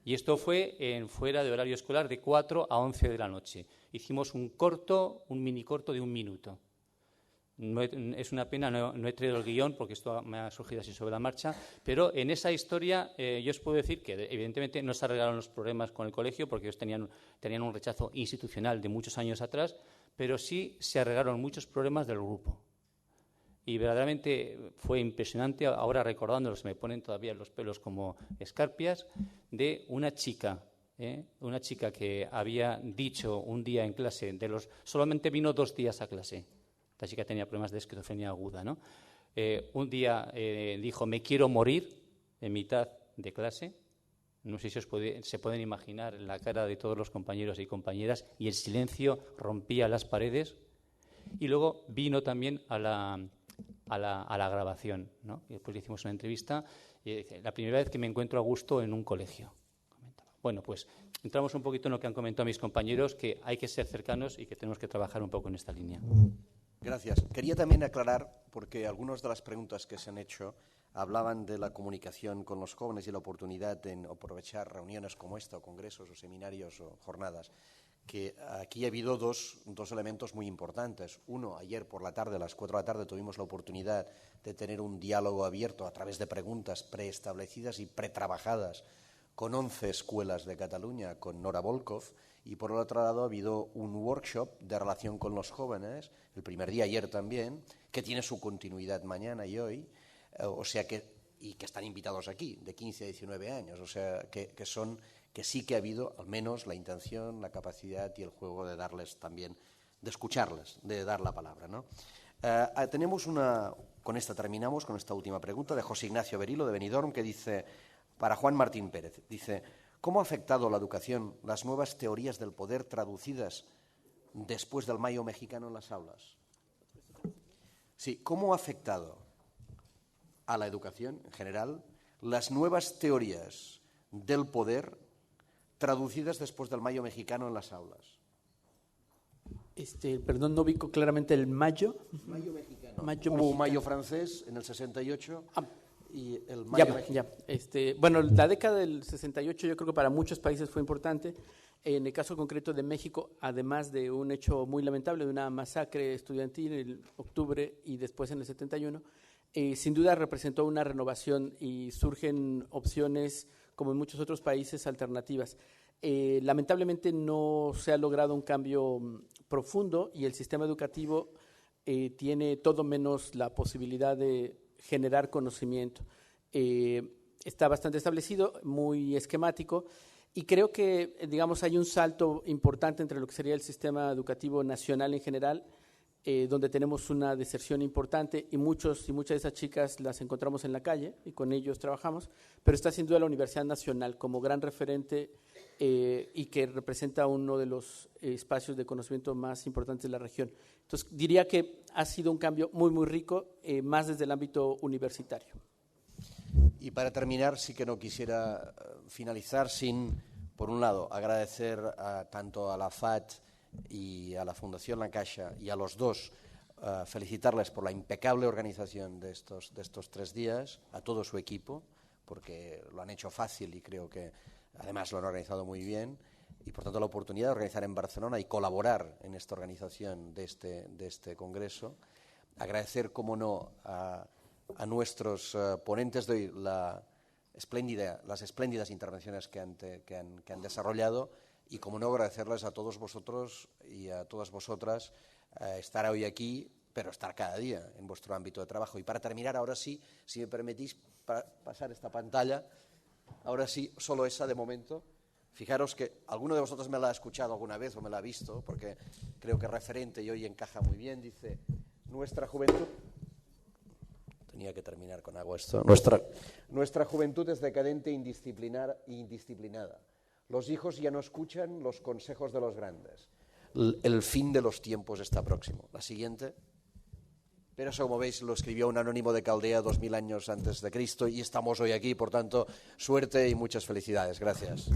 Y esto fue fuera de horario escolar de 4 a 11 de la noche. Hicimos un mini corto de 1 minuto. Es una pena, no he traído el guión porque esto me ha surgido así sobre la marcha, pero en esa historia yo os puedo decir que evidentemente no se arreglaron los problemas con el colegio porque ellos tenían un rechazo institucional de muchos años atrás, pero sí se arreglaron muchos problemas del grupo. Y verdaderamente fue impresionante, ahora recordándolo se me ponen todavía los pelos como escarpias, de una chica que había dicho un día en clase, solamente vino 2 días a clase. Esta chica tenía problemas de esquizofrenia aguda, ¿no? Un día dijo, me quiero morir, en mitad de clase. No sé si se pueden imaginar la cara de todos los compañeros y compañeras, y el silencio rompía las paredes. Y luego vino también a la grabación, ¿no? Y después le hicimos una entrevista y dice, la primera vez que me encuentro a gusto en un colegio. Bueno, pues entramos un poquito en lo que han comentado mis compañeros, que hay que ser cercanos y que tenemos que trabajar un poco en esta línea. Gracias. Quería también aclarar, porque algunas de las preguntas que se han hecho hablaban de la comunicación con los jóvenes y la oportunidad de aprovechar reuniones como esta, o congresos, o seminarios, o jornadas, que aquí ha habido dos elementos muy importantes. Uno, ayer por la tarde, a las 4 de la tarde, tuvimos la oportunidad de tener un diálogo abierto a través de preguntas preestablecidas y pretrabajadas con 11 escuelas de Cataluña, con Nora Volkov, y por el otro lado ha habido un workshop de relación con los jóvenes, el primer día ayer también, que tiene su continuidad mañana y hoy, y que están invitados aquí, de 15 a 19 años, o sea, que sí que ha habido al menos la intención, la capacidad y el juego de darles también, de escucharles, de dar la palabra, ¿no? Con esta terminamos, con esta última pregunta de José Ignacio Berilo, de Benidorm, que dice, para Juan Martín Pérez, dice, ¿cómo ha afectado la educación las nuevas teorías del poder traducidas después del Mayo Mexicano en las aulas? Sí, ¿cómo ha afectado a la educación en general las nuevas teorías del poder traducidas después del Mayo Mexicano en las aulas? Perdón, no ubico claramente el Mayo. Mayo Mexicano. Hubo un Mayo francés en el 68 y el Mayo Mexicano. Bueno, la década del 68 yo creo que para muchos países fue importante. En el caso concreto de México, además de un hecho muy lamentable, de una masacre estudiantil en octubre y después en el 71, sin duda representó una renovación y surgen opciones, como en muchos otros países, alternativas. Lamentablemente no se ha logrado un cambio profundo y el sistema educativo tiene todo menos la posibilidad de generar conocimiento. Está bastante establecido, muy esquemático, y creo que, digamos, hay un salto importante entre lo que sería el sistema educativo nacional en general, donde tenemos una deserción importante y muchas de esas chicas las encontramos en la calle y con ellos trabajamos, pero está sin duda la Universidad Nacional como gran referente y que representa uno de los espacios de conocimiento más importantes de la región. Entonces, diría que ha sido un cambio muy, muy rico, más desde el ámbito universitario. Y para terminar, sí que no quisiera finalizar sin, por un lado, agradecer tanto a la FAT y a la Fundación La Caixa y a los dos, felicitarles por la impecable organización de estos 3 días, a todo su equipo, porque lo han hecho fácil y creo que además lo han organizado muy bien, y por tanto la oportunidad de organizar en Barcelona y colaborar en esta organización de este congreso. Agradecer, como no, a nuestros ponentes de hoy las espléndidas intervenciones que han desarrollado, y como no, agradecerles a todos vosotros y a todas vosotras estar hoy aquí, pero estar cada día en vuestro ámbito de trabajo. Y para terminar, ahora sí, si me permitís pasar esta pantalla, ahora sí, solo esa de momento. Fijaros que alguno de vosotros me la ha escuchado alguna vez o me la ha visto, porque creo que es referente y hoy encaja muy bien. Dice, nuestra juventud... Tenía que terminar con algo esto. Nuestra juventud es decadente e indisciplinada. Los hijos ya no escuchan los consejos de los grandes. El fin de los tiempos está próximo. La siguiente. Pero eso, como veis, lo escribió un anónimo de Caldea 2000 años antes de Cristo y estamos hoy aquí. Por tanto, suerte y muchas felicidades. Gracias.